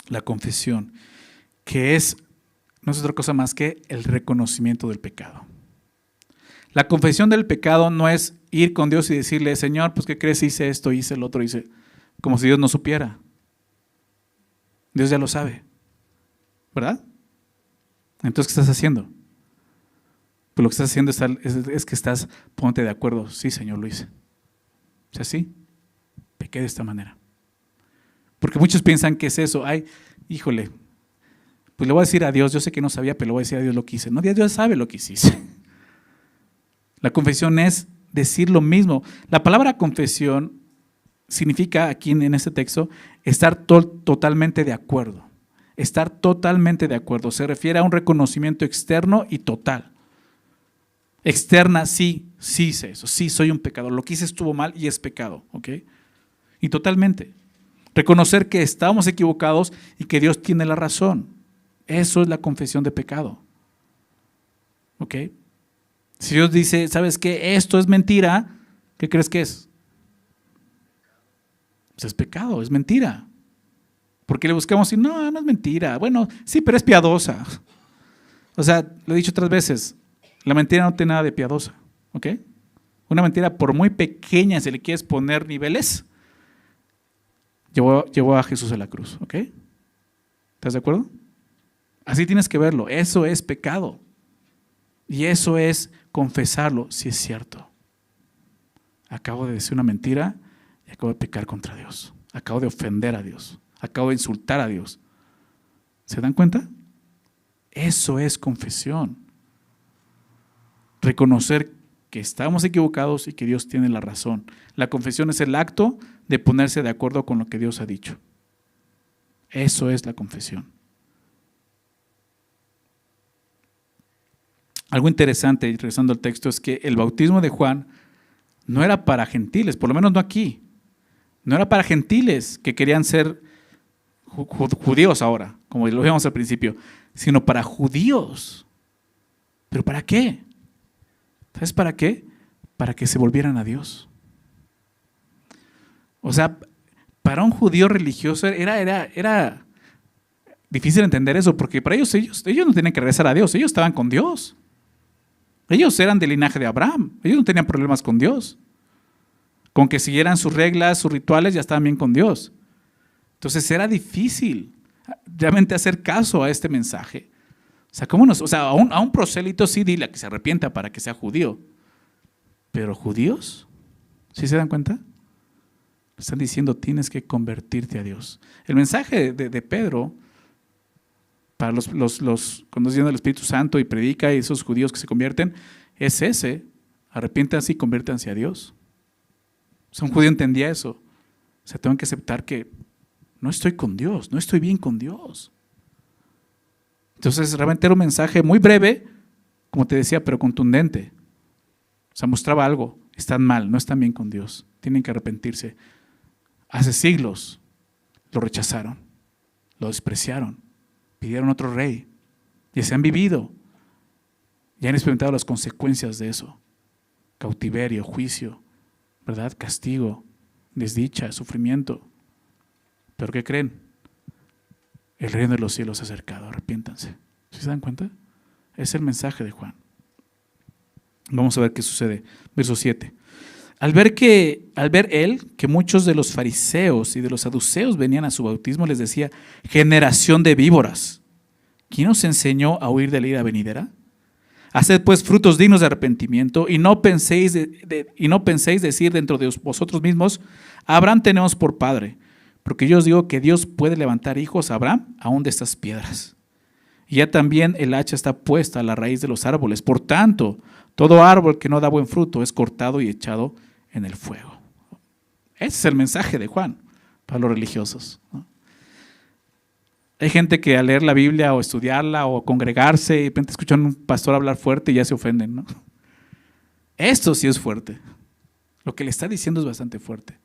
La confesión, que no es otra cosa más que el reconocimiento del pecado. La confesión del pecado no es ir con Dios y decirle, Señor, pues ¿qué crees? Hice esto, hice el otro, hice... Como si Dios no supiera. Dios ya lo sabe. ¿Verdad? Entonces, ¿qué estás haciendo? Pues lo que estás haciendo es que estás, ponte de acuerdo. Sí, Señor, lo hice. O sea, sí, pequé de esta manera. Porque muchos piensan que es eso. Ay, híjole, pues le voy a decir a Dios, yo sé que no sabía, pero le voy a decir a Dios lo que hice. No, Dios sabe lo que hiciste. La confesión es decir lo mismo. La palabra confesión significa aquí en este texto estar totalmente de acuerdo. Estar totalmente de acuerdo. Se refiere a un reconocimiento externo y total. Externa, sí hice eso. Sí, soy un pecador. Lo que hice estuvo mal y es pecado. ¿Ok? Y totalmente. Reconocer que estábamos equivocados y que Dios tiene la razón. Eso es la confesión de pecado. ¿Ok? Si Dios dice, ¿sabes qué? Esto es mentira, ¿qué crees que es? Pues es pecado, es mentira. Porque le buscamos y no es mentira. Bueno, sí, pero es piadosa. O sea, lo he dicho otras veces, la mentira no tiene nada de piadosa. ¿Ok? Una mentira, por muy pequeña, si le quieres poner niveles, llevó a Jesús a la cruz. ¿Ok? ¿Estás de acuerdo? Así tienes que verlo. Eso es pecado. Y eso es confesarlo, si es cierto. Acabo de decir una mentira y acabo de pecar contra Dios. Acabo de ofender a Dios. Acabo de insultar a Dios. ¿Se dan cuenta? Eso es confesión. Reconocer que estamos equivocados y que Dios tiene la razón. La confesión es el acto de ponerse de acuerdo con lo que Dios ha dicho. Eso es la confesión. Algo interesante, regresando al texto, es que el bautismo de Juan no era para gentiles, por lo menos no aquí. No era para gentiles que querían ser judíos ahora, como lo vimos al principio, sino para judíos. ¿Pero para qué? ¿Sabes para qué? Para que se volvieran a Dios. O sea, para un judío religioso era difícil entender eso, porque para ellos no tenían que regresar a Dios, ellos estaban con Dios. Ellos eran del linaje de Abraham, ellos no tenían problemas con Dios. Con que siguieran sus reglas, sus rituales, ya estaban bien con Dios. Entonces era difícil realmente hacer caso a este mensaje. O sea, a un prosélito sí dile que se arrepienta para que sea judío. Pero judíos, ¿sí se dan cuenta? Están diciendo, tienes que convertirte a Dios. El mensaje de Pedro, para cuando es lleno del Espíritu Santo y predica y esos judíos que se convierten, es ese, arrepiéntanse y conviértanse a Dios. O sea, un judío entendía eso. O sea, tengo que aceptar que no estoy con Dios, no estoy bien con Dios. Entonces, realmente era un mensaje muy breve, como te decía, pero contundente. O sea, mostraba algo. Están mal, no están bien con Dios. Tienen que arrepentirse. Hace siglos lo rechazaron, lo despreciaron, pidieron otro rey. Y se han vivido. Y han experimentado las consecuencias de eso. Cautiverio, juicio, ¿verdad? Castigo. desdicha, sufrimiento. ¿Pero qué creen? El reino de los cielos se ha acercado, arrepiéntanse. ¿Sí se dan cuenta? Es el mensaje de Juan. Vamos a ver qué sucede. Verso 7. Al ver él que muchos de los fariseos y de los saduceos venían a su bautismo, les decía: generación de víboras, ¿quién os enseñó a huir de la ira venidera? Haced pues frutos dignos de arrepentimiento y no penséis decir dentro de vosotros mismos: Abraham tenemos por padre. Porque yo os digo que Dios puede levantar hijos a Abraham aún de estas piedras. Y ya también el hacha está puesta a la raíz de los árboles. Por tanto, todo árbol que no da buen fruto es cortado y echado en el fuego. Ese es el mensaje de Juan para los religiosos, ¿no? Hay gente que al leer la Biblia o estudiarla o congregarse, de repente escuchan a un pastor hablar fuerte y ya se ofenden, ¿no? Esto sí es fuerte. Lo que le está diciendo es bastante fuerte.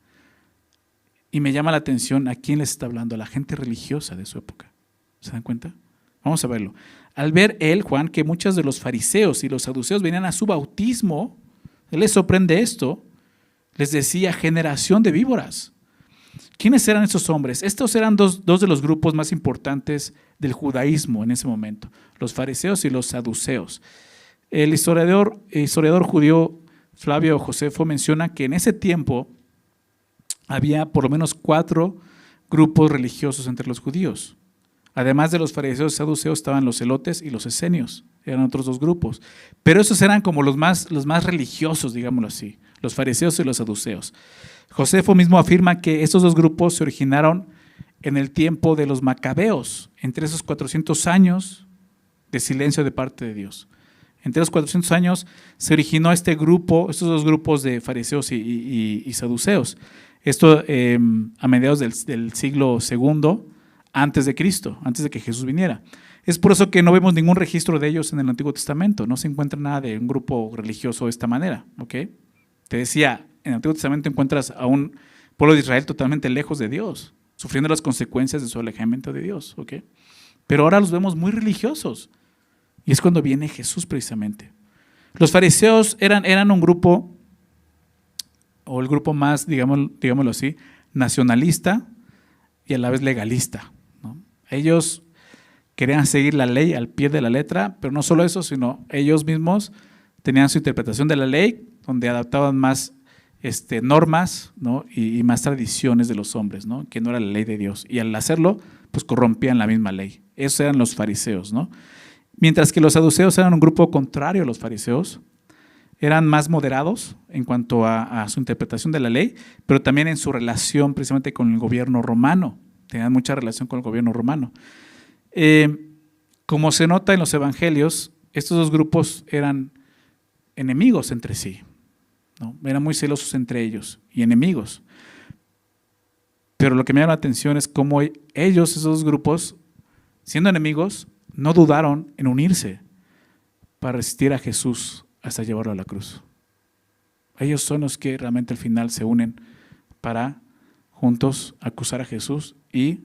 Y me llama la atención a quién les está hablando, a la gente religiosa de su época. ¿Se dan cuenta? Vamos a verlo. Al ver él, Juan, que muchos de los fariseos y los saduceos venían a su bautismo, él les sorprende esto, les decía: generación de víboras. ¿Quiénes eran esos hombres? Estos eran dos de los grupos más importantes del judaísmo en ese momento, los fariseos y los saduceos. El historiador judío Flavio Josefo menciona que en ese tiempo había por lo menos 4 grupos religiosos entre los judíos. Además de los fariseos y saduceos estaban los celotes y los esenios, eran otros 2 grupos. Pero esos eran como los más religiosos, digámoslo así, los fariseos y los saduceos. Josefo mismo afirma que estos 2 grupos se originaron en el tiempo de los macabeos, entre esos 400 años de silencio de parte de Dios. Entre los 400 años se originó estos 2 grupos de fariseos y saduceos. Esto a mediados del siglo II antes de Cristo, antes de que Jesús viniera. Es por eso que no vemos ningún registro de ellos en el Antiguo Testamento. No se encuentra nada de un grupo religioso de esta manera. ¿Okay? Te decía, en el Antiguo Testamento encuentras a un pueblo de Israel totalmente lejos de Dios, sufriendo las consecuencias de su alejamiento de Dios. ¿Okay? Pero ahora los vemos muy religiosos. Y es cuando viene Jesús precisamente. Los fariseos eran un grupo, o el grupo más, digámoslo así, nacionalista y a la vez legalista, ¿no? Ellos querían seguir la ley al pie de la letra, pero no solo eso, sino ellos mismos tenían su interpretación de la ley, donde adaptaban más normas, ¿no? y más tradiciones de los hombres, ¿no? Que no era la ley de Dios. Y al hacerlo, pues corrompían la misma ley. Esos eran los fariseos, ¿no? Mientras que los saduceos eran un grupo contrario a los fariseos, eran más moderados en cuanto a su interpretación de la ley, pero también en su relación precisamente con el gobierno romano. Tenían mucha relación con el gobierno romano. Como se nota en los evangelios, estos 2 grupos eran enemigos entre sí, ¿no? Eran muy celosos entre ellos y enemigos. Pero lo que me llama la atención es cómo esos 2 grupos, siendo enemigos, no dudaron en unirse para resistir a Jesús hasta llevarlo a la cruz. Ellos son los que realmente al final se unen para juntos acusar a Jesús y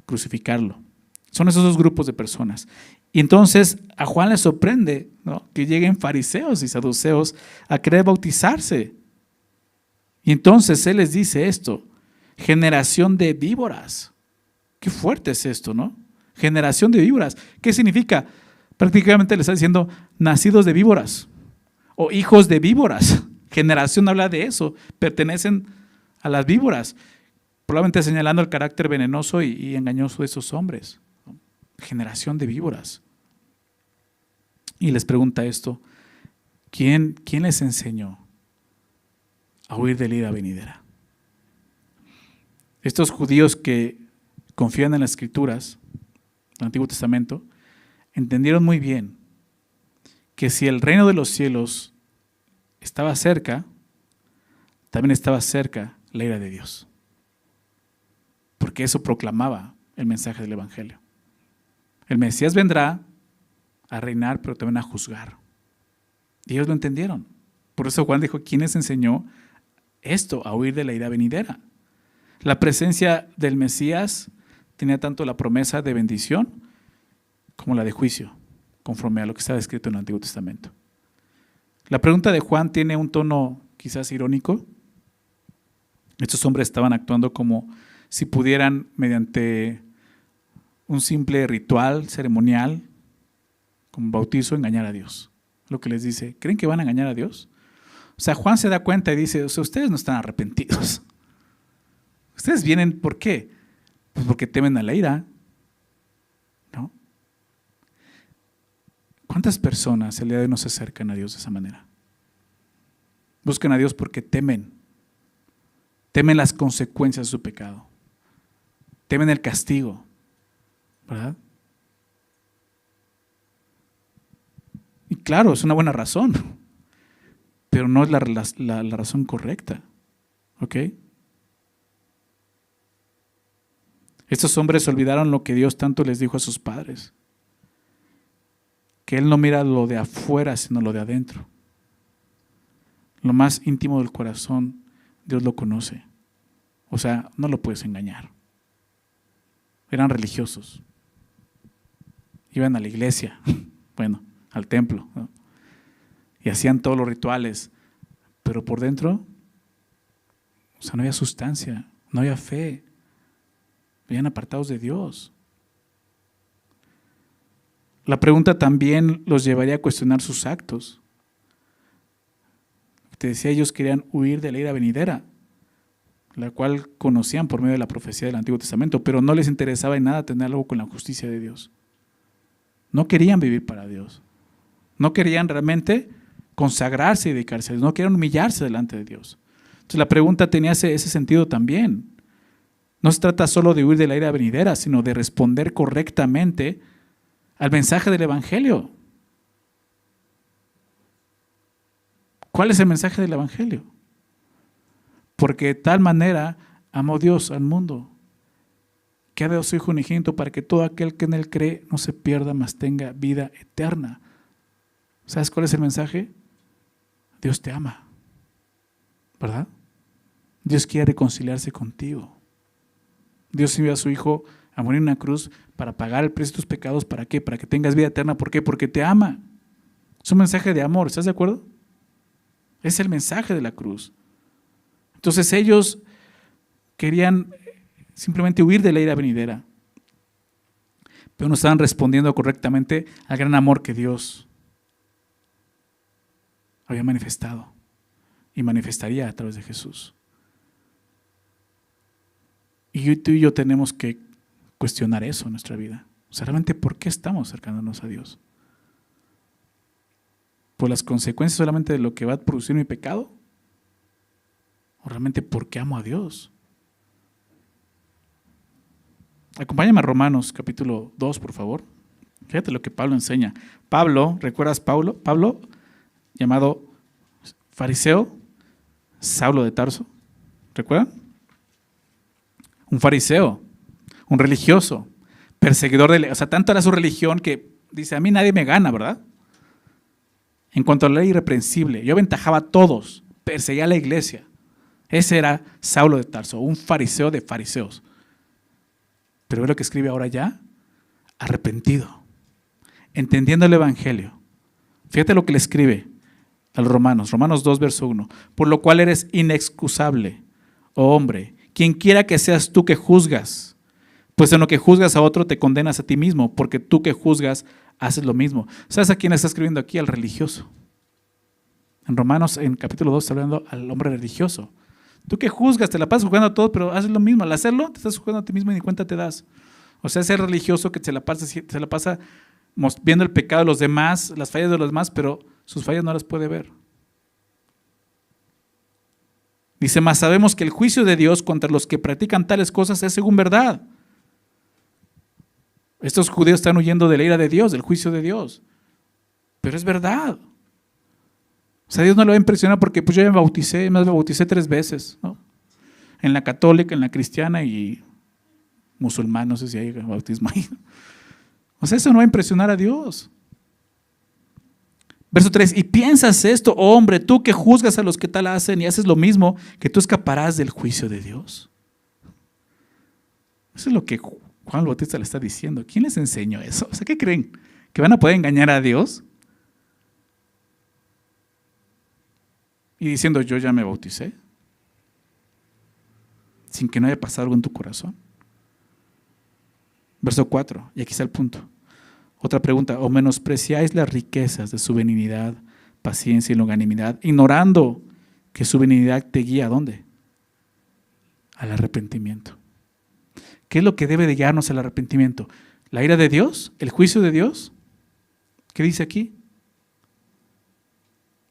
crucificarlo. Son esos 2 grupos de personas. Y entonces a Juan le sorprende, ¿no?, que lleguen fariseos y saduceos a querer bautizarse. Y entonces él les dice esto: generación de víboras. Qué fuerte es esto, ¿no? Generación de víboras. ¿Qué significa? Prácticamente le está diciendo nacidos de víboras o hijos de víboras. Generación habla de eso, pertenecen a las víboras, probablemente señalando el carácter venenoso y engañoso de esos hombres. Generación de víboras. Y les pregunta esto: ¿quién les enseñó a huir de la ira venidera? Estos judíos que confían en las Escrituras del Antiguo Testamento entendieron muy bien que si el reino de los cielos estaba cerca, también estaba cerca la ira de Dios, porque eso proclamaba el mensaje del Evangelio. El Mesías vendrá a reinar, pero también a juzgar. Y ellos lo entendieron. Por eso Juan dijo: ¿quién les enseñó esto, a huir de la ira venidera? La presencia del Mesías tenía tanto la promesa de bendición como la de juicio, conforme a lo que está escrito en el Antiguo Testamento. La pregunta de Juan tiene un tono quizás irónico. Estos hombres estaban actuando como si pudieran, mediante un simple ritual ceremonial, como bautizo, engañar a Dios. Lo que les dice, ¿creen que van a engañar a Dios? O sea, Juan se da cuenta y dice, o sea, ustedes no están arrepentidos. Ustedes vienen, ¿por qué? Pues porque temen a la ira, ¿no? ¿Cuántas personas el día de hoy no se acercan a Dios de esa manera? Buscan a Dios porque temen las consecuencias de su pecado, temen el castigo, ¿verdad? Y claro, es una buena razón, pero no es la razón correcta, ¿ok? Estos hombres olvidaron lo que Dios tanto les dijo a sus padres, que Él no mira lo de afuera, sino lo de adentro. Lo más íntimo del corazón, Dios lo conoce. O sea, no lo puedes engañar. Eran religiosos. Iban a la iglesia, bueno, al templo, ¿no? Y hacían todos los rituales, pero por dentro, o sea, no había sustancia, no había fe. Vivían apartados de Dios. La pregunta también los llevaría a cuestionar sus actos. Te decía, ellos querían huir de la ira venidera, la cual conocían por medio de la profecía del Antiguo Testamento, pero no les interesaba en nada tener algo con la justicia de Dios. No querían vivir para Dios. No querían realmente consagrarse y dedicarse a Dios. No querían humillarse delante de Dios. Entonces la pregunta tenía ese sentido también. No se trata solo de huir de la ira venidera, sino de responder correctamente al mensaje del Evangelio. ¿Cuál es el mensaje del Evangelio? Porque de tal manera amó Dios al mundo, que ha dado su Hijo unigénito para que todo aquel que en Él cree no se pierda, mas tenga vida eterna. ¿Sabes cuál es el mensaje? Dios te ama, ¿verdad? Dios quiere reconciliarse contigo. Dios envió a su Hijo a morir en una cruz para pagar el precio de tus pecados. ¿Para qué? Para que tengas vida eterna. ¿Por qué? Porque te ama. Es un mensaje de amor, ¿estás de acuerdo? Es el mensaje de la cruz. Entonces ellos querían simplemente huir de la ira venidera, pero no estaban respondiendo correctamente al gran amor que Dios había manifestado y manifestaría a través de Jesús. Y tú y yo tenemos que cuestionar eso en nuestra vida. O sea, realmente, ¿por qué estamos acercándonos a Dios? ¿Por las consecuencias solamente de lo que va a producir mi pecado? ¿O realmente porque amo a Dios? Acompáñame a Romanos capítulo 2, por favor. Fíjate lo que Pablo enseña. Pablo, ¿recuerdas Pablo? Pablo, llamado fariseo, Saulo de Tarso. ¿Recuerdan? Un fariseo, un religioso, perseguidor de ley. O sea, tanto era su religión que dice, a mí nadie me gana, ¿verdad? En cuanto a la ley irreprensible, yo aventajaba a todos, perseguía a la iglesia. Ese era Saulo de Tarso, un fariseo de fariseos. Pero ve lo que escribe ahora ya, arrepentido, entendiendo el Evangelio. Fíjate lo que le escribe a los Romanos 2, verso 1. Por lo cual eres inexcusable, oh hombre, quien quiera que seas tú que juzgas, pues en lo que juzgas a otro te condenas a ti mismo, porque tú que juzgas haces lo mismo. ¿Sabes a quién está escribiendo aquí? Al religioso. En Romanos, en capítulo 2, está hablando al hombre religioso. Tú que juzgas, te la pasas juzgando a todo, pero haces lo mismo. Al hacerlo, te estás juzgando a ti mismo y ni cuenta te das. O sea, ese religioso que se la pasa viendo el pecado de los demás, las fallas de los demás, pero sus fallas no las puede ver. Dice, mas sabemos que el juicio de Dios contra los que practican tales cosas es según verdad. Estos judíos están huyendo de la ira de Dios, del juicio de Dios. Pero es verdad. O sea, Dios no lo va a impresionar porque pues yo ya me bauticé 3 veces, ¿no? En la católica, en la cristiana y musulmán, no sé si hay bautismo ahí. O sea, eso no va a impresionar a Dios. Verso 3, y piensas esto, oh hombre, tú que juzgas a los que tal hacen y haces lo mismo, que tú escaparás del juicio de Dios. Eso es lo que Juan el Bautista le está diciendo. ¿Quién les enseñó eso? O sea, ¿qué creen? ¿Que van a poder engañar a Dios? Y diciendo, yo ya me bauticé. sin que no haya pasado algo en tu corazón. Verso 4, y aquí está el punto. Otra pregunta, ¿o menospreciáis las riquezas de su benignidad, paciencia y longanimidad, ignorando que su benignidad te guía a dónde? Al arrepentimiento. ¿Qué es lo que debe de guiarnos al arrepentimiento? ¿La ira de Dios? ¿El juicio de Dios? ¿Qué dice aquí?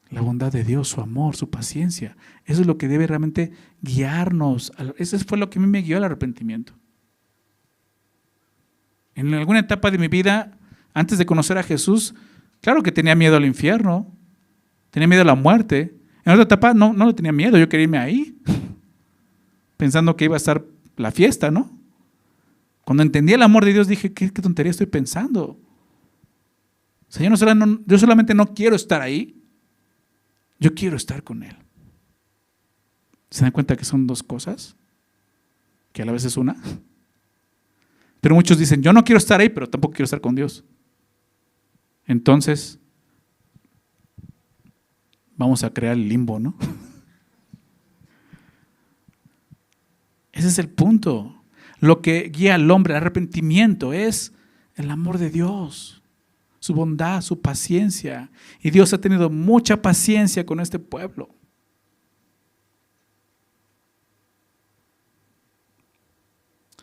La bondad de Dios, su amor, su paciencia. Eso es lo que debe realmente guiarnos. Eso fue lo que a mí me guió al arrepentimiento. En alguna etapa de mi vida, antes de conocer a Jesús, claro que tenía miedo al infierno, tenía miedo a la muerte. En otra etapa no le tenía miedo, yo quería irme ahí, pensando que iba a estar la fiesta, ¿no? Cuando entendí el amor de Dios dije, ¿qué tontería estoy pensando? O sea, yo solamente no quiero estar ahí, yo quiero estar con Él. ¿Se dan cuenta que son dos cosas? Que a la vez es una. Pero muchos dicen, yo no quiero estar ahí, pero tampoco quiero estar con Dios. Entonces, vamos a crear el limbo, ¿no? Ese es el punto. Lo que guía al hombre al arrepentimiento es el amor de Dios, su bondad, su paciencia. Y Dios ha tenido mucha paciencia con este pueblo.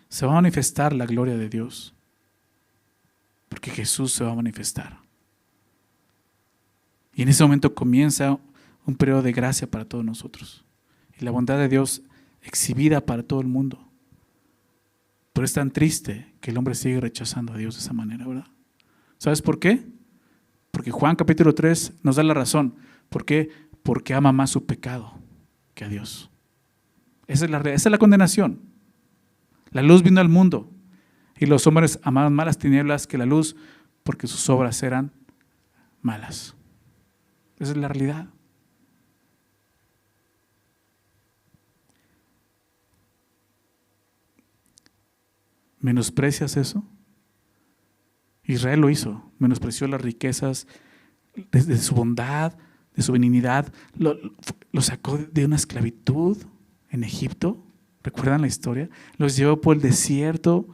Se va a manifestar la gloria de Dios, porque Jesús se va a manifestar. Y en ese momento comienza un periodo de gracia para todos nosotros. Y la bondad de Dios exhibida para todo el mundo. Pero es tan triste que el hombre sigue rechazando a Dios de esa manera, ¿verdad? ¿Sabes por qué? Porque Juan capítulo 3 nos da la razón. ¿Por qué? Porque ama más su pecado que a Dios. Esa es la condenación. La luz vino al mundo y los hombres amaron más las tinieblas que la luz porque sus obras eran malas. Esa es la realidad. ¿Menosprecias eso? Israel lo hizo, menospreció las riquezas de su bondad, de su benignidad, lo sacó de una esclavitud en Egipto. ¿Recuerdan la historia? Los llevó por el desierto,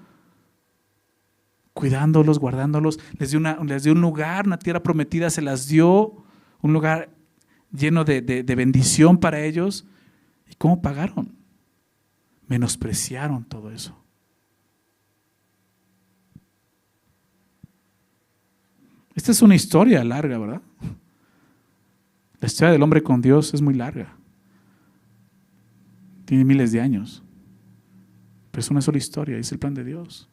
cuidándolos, guardándolos. Les dio un lugar, una tierra prometida, se las dio, un lugar lleno de bendición para ellos. ¿Y cómo pagaron? Menospreciaron todo eso. Esta es una historia larga, ¿verdad? La historia del hombre con Dios es muy larga. Tiene miles de años. Pero es una sola historia, es el plan de Dios.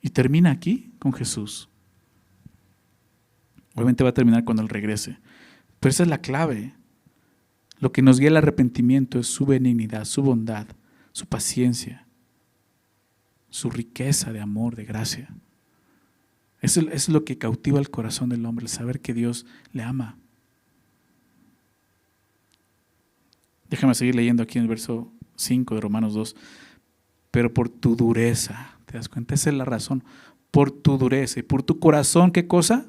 Y termina aquí con Jesús. Obviamente va a terminar cuando Él regrese. Pero esa es la clave. Lo que nos guía al arrepentimiento es su benignidad, su bondad, su paciencia, su riqueza de amor, de gracia. Eso es lo que cautiva el corazón del hombre, el saber que Dios le ama. Déjame seguir leyendo aquí en el verso 5 de Romanos 2. Pero por tu dureza, ¿te das cuenta? Esa es la razón. Por tu dureza y por tu corazón, ¿qué cosa?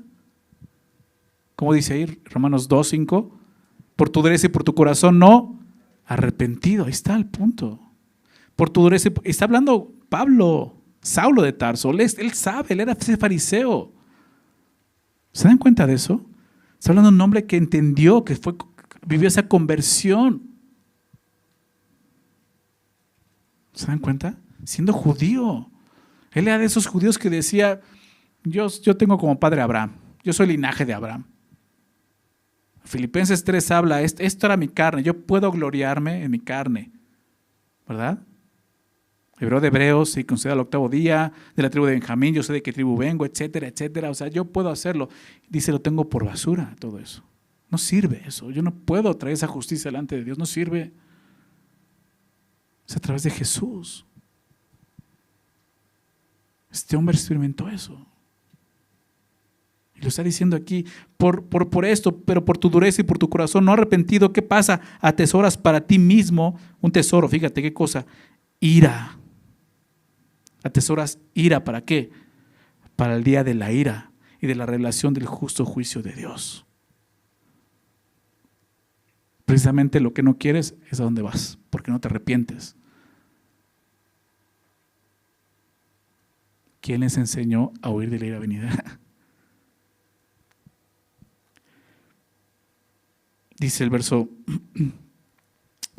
¿Cómo dice ahí Romanos 2, 5? Por tu dureza y por tu corazón no arrepentido. Ahí está el punto. Por tu dureza. Está hablando Pablo, Saulo de Tarso. Él sabe, él era ese fariseo. ¿Se dan cuenta de eso? Está hablando de un hombre que entendió, que vivió esa conversión. ¿Se dan cuenta? Siendo judío. Él era de esos judíos que decía, yo tengo como padre a Abraham, yo soy linaje de Abraham. Filipenses 3 habla, esto era mi carne, yo puedo gloriarme en mi carne, ¿verdad? Hebreo de hebreos, circuncidado al 8º día, de la tribu de Benjamín, yo sé de qué tribu vengo, etcétera, etcétera. O sea, yo puedo hacerlo. Dice, lo tengo por basura, todo eso. No sirve eso, yo no puedo traer esa justicia delante de Dios, no sirve. Es a través de Jesús. Este hombre experimentó eso. Y lo está diciendo aquí, por esto, pero por tu dureza y por tu corazón no arrepentido, ¿qué pasa? Atesoras para ti mismo un tesoro, fíjate qué cosa, ira. Atesoras ira, ¿para qué? Para el día de la ira y de la revelación del justo juicio de Dios. Precisamente lo que no quieres es a dónde vas, porque no te arrepientes ¿Quién les enseñó a huir de la ira venidera? Dice el verso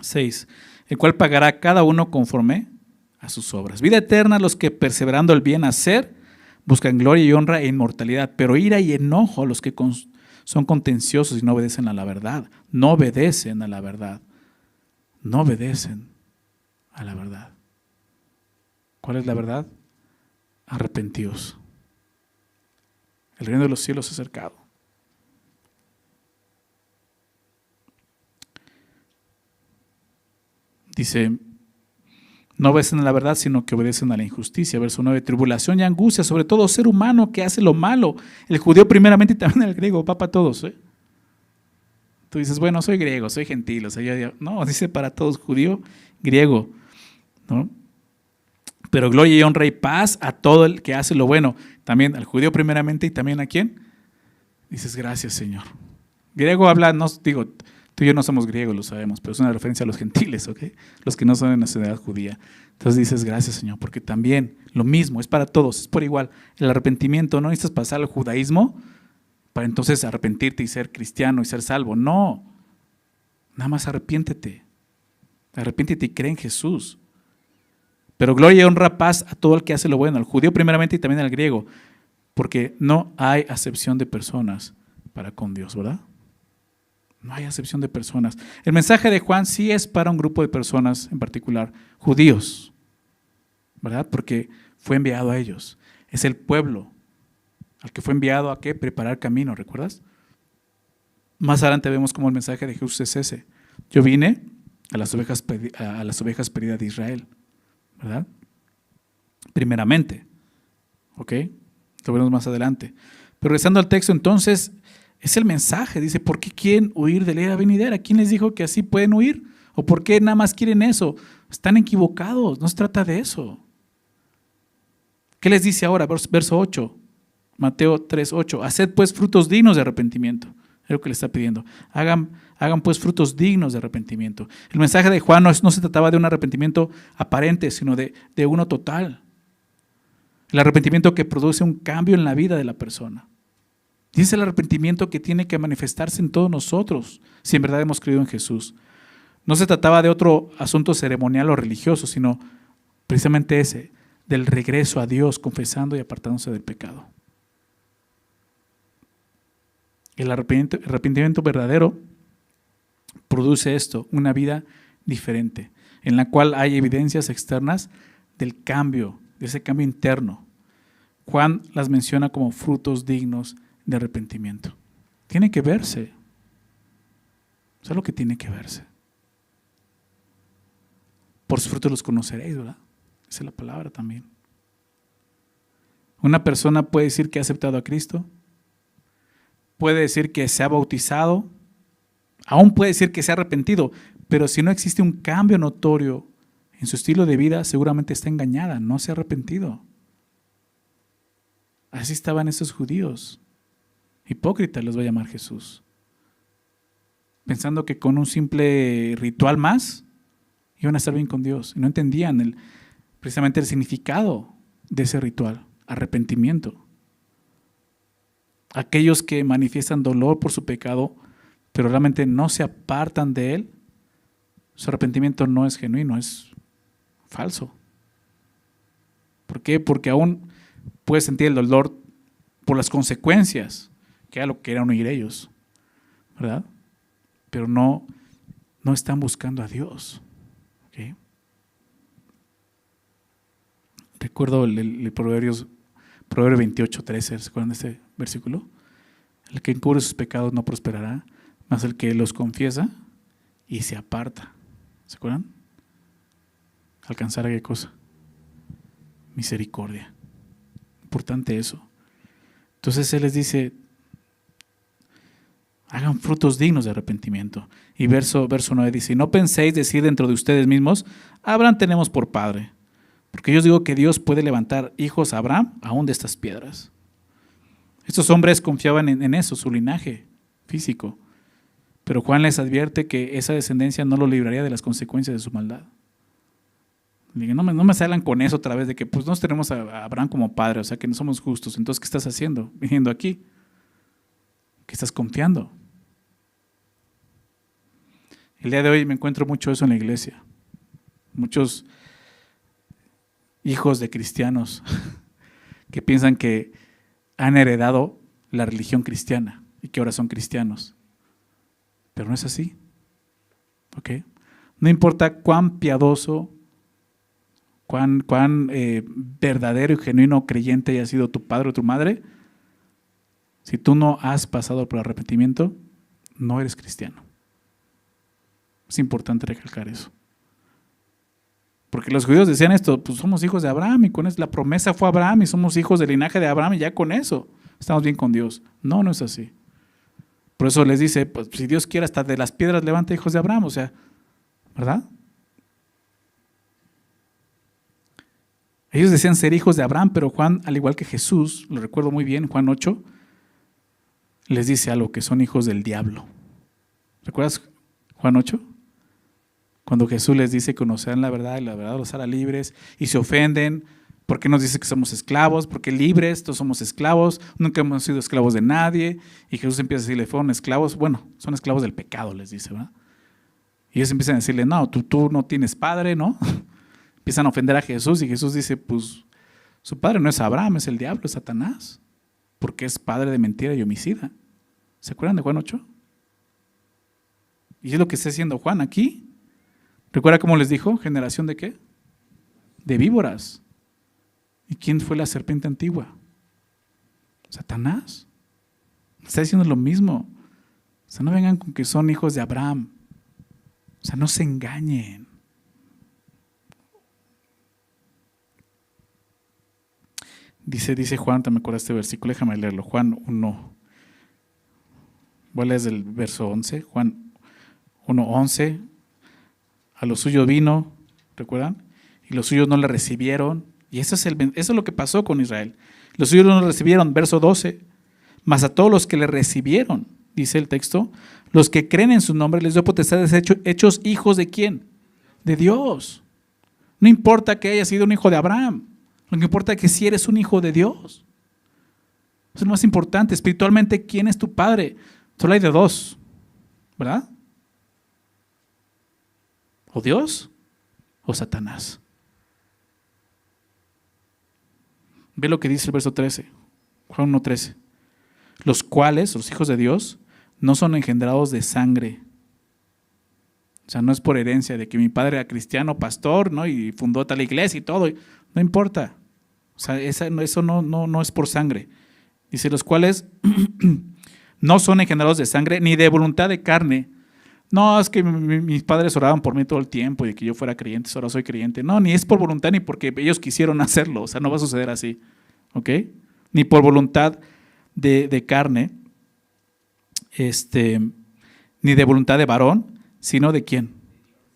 6, el cual pagará cada uno conforme a sus obras. Vida eterna a los que perseverando el bien hacer, buscan gloria y honra e inmortalidad, pero ira y enojo a los que son contenciosos y no obedecen a la verdad. No obedecen a la verdad. No obedecen a la verdad. ¿Cuál es la verdad? Arrepentidos. El reino de los cielos se ha acercado. Dice, no obedecen a la verdad, sino que obedecen a la injusticia. Verso 9, tribulación y angustia, sobre todo ser humano que hace lo malo. El judío primeramente y también el griego, va para todos. Tú dices, bueno, soy griego, soy gentil. O sea, no, dice para todos, judío, griego, ¿no? Pero gloria y honra y paz a todo el que hace lo bueno. También al judío primeramente y también a quién. Dices, gracias, Señor. Griego habla, no digo, tú y yo no somos griegos, lo sabemos, pero es una referencia a los gentiles, ¿ok? Los que no son de nacionalidad judía. Entonces dices, gracias, Señor, porque también lo mismo, es para todos, es por igual. El arrepentimiento, no necesitas pasar al judaísmo para entonces arrepentirte y ser cristiano y ser salvo. No, nada más arrepiéntete y cree en Jesús. Pero gloria y honra, paz a todo el que hace lo bueno, al judío primeramente y también al griego, porque no hay acepción de personas para con Dios, ¿verdad? No hay acepción de personas. El mensaje de Juan sí es para un grupo de personas en particular, judíos, ¿verdad? Porque fue enviado a ellos. Es el pueblo al que fue enviado a ¿qué? Preparar camino, ¿recuerdas? Más adelante vemos cómo el mensaje de Jesús es ese. Yo vine a las ovejas perdidas de Israel, ¿verdad? Primeramente, ¿ok? Lo veremos más adelante. Pero regresando al texto, entonces, es el mensaje. Dice, ¿por qué quieren huir de la ira venidera? ¿Quién les dijo que así pueden huir? ¿O por qué nada más quieren eso? Están equivocados, no se trata de eso. ¿Qué les dice ahora? Verso 8, Mateo 3:8. Haced pues frutos dignos de arrepentimiento. Es lo que le está pidiendo. Hagan pues frutos dignos de arrepentimiento. El mensaje de Juan no se trataba de un arrepentimiento aparente, sino de uno total. El arrepentimiento que produce un cambio en la vida de la persona. Y es el arrepentimiento que tiene que manifestarse en todos nosotros, si en verdad hemos creído en Jesús. No se trataba de otro asunto ceremonial o religioso, sino precisamente ese, del regreso a Dios, confesando y apartándose del pecado. El arrepentimiento verdadero produce esto, una vida diferente, en la cual hay evidencias externas del cambio, de ese cambio interno. Juan las menciona como frutos dignos de arrepentimiento. Tiene que verse. Eso es lo que tiene que verse. Por sus frutos los conoceréis, ¿verdad? Esa es la palabra también. Una persona puede decir que ha aceptado a Cristo, puede decir que se ha bautizado, aún puede decir que se ha arrepentido, pero si no existe un cambio notorio en su estilo de vida, seguramente está engañada, no se ha arrepentido. Así estaban esos judíos. Hipócritas los va a llamar Jesús. Pensando que con un simple ritual más iban a estar bien con Dios. Y no entendían precisamente el significado de ese ritual, arrepentimiento. Aquellos que manifiestan dolor por su pecado, pero realmente no se apartan de él, su arrepentimiento no es genuino, es falso. ¿Por qué? Porque aún puedes sentir el dolor por las consecuencias, que era lo que eran huir ellos, ¿verdad? Pero no están buscando a Dios. ¿Okay? Recuerdo el Proverbio 28:13, ¿se acuerdan de ese versículo? El que encubre sus pecados no prosperará, mas el que los confiesa y se aparta. ¿Se acuerdan? ¿Alcanzar a qué cosa? Misericordia. Importante eso. Entonces Él les dice, hagan frutos dignos de arrepentimiento. Y verso 9 dice, no penséis decir dentro de ustedes mismos, Abraham tenemos por padre. Porque yo os digo que Dios puede levantar hijos a Abraham aún de estas piedras. Estos hombres confiaban en eso, su linaje físico. Pero Juan les advierte que esa descendencia no lo libraría de las consecuencias de su maldad. Le dije, no me salgan con eso otra vez de que pues nos tenemos a Abraham como padre, o sea que no somos justos. Entonces, ¿qué estás haciendo? Viniendo aquí. ¿Qué estás confiando? El día de hoy me encuentro mucho eso en la iglesia. Muchos hijos de cristianos que piensan que han heredado la religión cristiana y que ahora son cristianos. Pero no es así. ¿Ok? No importa cuán piadoso, cuán verdadero y genuino creyente haya sido tu padre o tu madre, si tú no has pasado por arrepentimiento, no eres cristiano. Es importante recalcar eso. Porque los judíos decían esto, pues somos hijos de Abraham y con eso la promesa fue Abraham y somos hijos del linaje de Abraham y ya con eso estamos bien con Dios. No, no es así. Por eso les dice, pues si Dios quiere hasta de las piedras levanta hijos de Abraham, o sea, ¿verdad? Ellos decían ser hijos de Abraham, pero Juan, al igual que Jesús, lo recuerdo muy bien, Juan 8, les dice algo, que son hijos del diablo. ¿Recuerdas Juan 8? Cuando Jesús les dice conocerán la verdad y la verdad los hará libres y se ofenden. ¿Por qué nos dice que somos esclavos? Porque libres, todos somos esclavos, nunca hemos sido esclavos de nadie. Y Jesús empieza a decirle, fueron esclavos, bueno, son esclavos del pecado, les dice, ¿verdad? Y ellos empiezan a decirle, no, tú no tienes padre, ¿no? Empiezan a ofender a Jesús y Jesús dice, pues su padre no es Abraham, es el diablo, es Satanás, porque es padre de mentira y homicida. ¿Se acuerdan de Juan 8? Y es lo que está haciendo Juan aquí. ¿Recuerda cómo les dijo? ¿Generación de qué? De víboras. ¿Y quién fue la serpiente antigua? Satanás. Está diciendo lo mismo. O sea, no vengan con que son hijos de Abraham. O sea, no se engañen. Dice Juan, también me acuerdo de este versículo, déjame leerlo. Juan 1. Voy a leer desde el verso 11. Juan 1:11. A los suyos vino, ¿recuerdan? Y los suyos no le recibieron. Y eso es lo que pasó con Israel. Los suyos no le recibieron, verso 12. Mas a todos los que le recibieron, dice el texto, los que creen en su nombre, les dio potestad de ser hechos hijos ¿de quién? De Dios. No importa que hayas sido un hijo de Abraham. Lo que importa es que si eres un hijo de Dios. Eso es lo más importante. Espiritualmente, ¿quién es tu padre? Solo hay de dos, ¿verdad? O Dios o Satanás. Ve lo que dice el verso 13, Juan 1:13. Los cuales, los hijos de Dios, no son engendrados de sangre. O sea, no es por herencia de que mi padre era cristiano, pastor, ¿no? Y fundó tal iglesia y todo. No importa. O sea, eso no es por sangre. Dice, los cuales no son engendrados de sangre ni de voluntad de carne. No, es que mis padres oraban por mí todo el tiempo y de que yo fuera creyente, ahora soy creyente. No, ni es por voluntad ni porque ellos quisieron hacerlo. O sea, no va a suceder así. ¿Ok? Ni por voluntad de carne, ni de voluntad de varón, sino ¿de quién?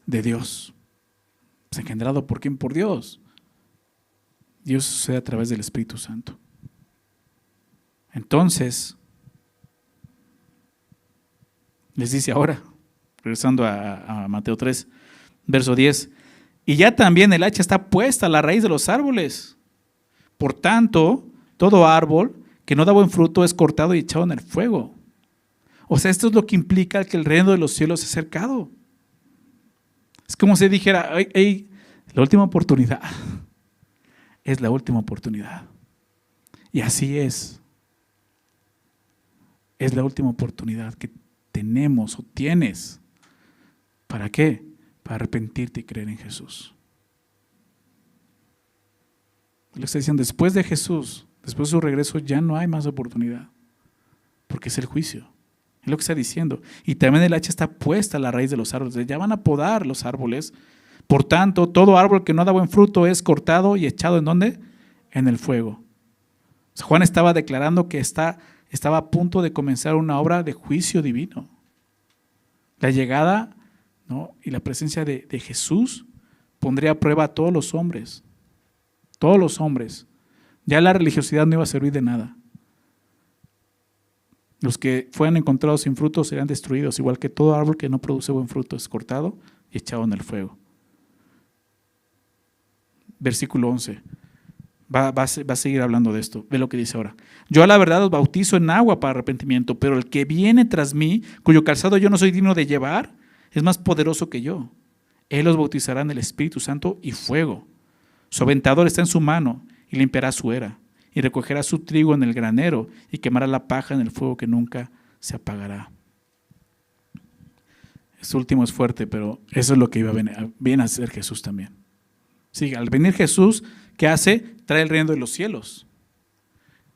De Dios. Pues engendrado por quién? Por Dios. Dios sucede a través del Espíritu Santo. Entonces, les dice ahora, regresando a Mateo 3, verso 10, y ya también el hacha está puesta a la raíz de los árboles. Por tanto, todo árbol que no da buen fruto es cortado y echado en el fuego. O sea, esto es lo que implica que el reino de los cielos es cercado. Es como si dijera, hey, la última oportunidad. Es la última oportunidad. Y así es. Es la última oportunidad que tenemos o tienes. ¿Para qué? Para arrepentirte y creer en Jesús. Lo está diciendo, después de Jesús, después de su regreso, ya no hay más oportunidad. Porque es el juicio. Es lo que está diciendo. Y también el hacha está puesta a la raíz de los árboles. Ya van a podar los árboles. Por tanto, todo árbol que no da buen fruto es cortado y echado ¿en dónde? En el fuego. O sea, Juan estaba declarando que estaba a punto de comenzar una obra de juicio divino. La llegada, ¿no? Y la presencia de Jesús pondría a prueba a todos los hombres. Todos los hombres. Ya la religiosidad no iba a servir de nada. Los que fueran encontrados sin fruto serán destruidos, igual que todo árbol que no produce buen fruto es cortado y echado en el fuego. versículo 11. Va a seguir hablando de esto. Ve lo que dice ahora. Yo a la verdad os bautizo en agua para arrepentimiento, pero el que viene tras mí, cuyo calzado yo no soy digno de llevar, es más poderoso que yo. Él os bautizará en el Espíritu Santo y fuego. Su aventador está en su mano y limpiará su era, y recogerá su trigo en el granero y quemará la paja en el fuego que nunca se apagará. Este último es fuerte, pero eso es lo que iba a hacer Jesús también. Sí, al venir Jesús, ¿qué hace? Trae el reino de los cielos.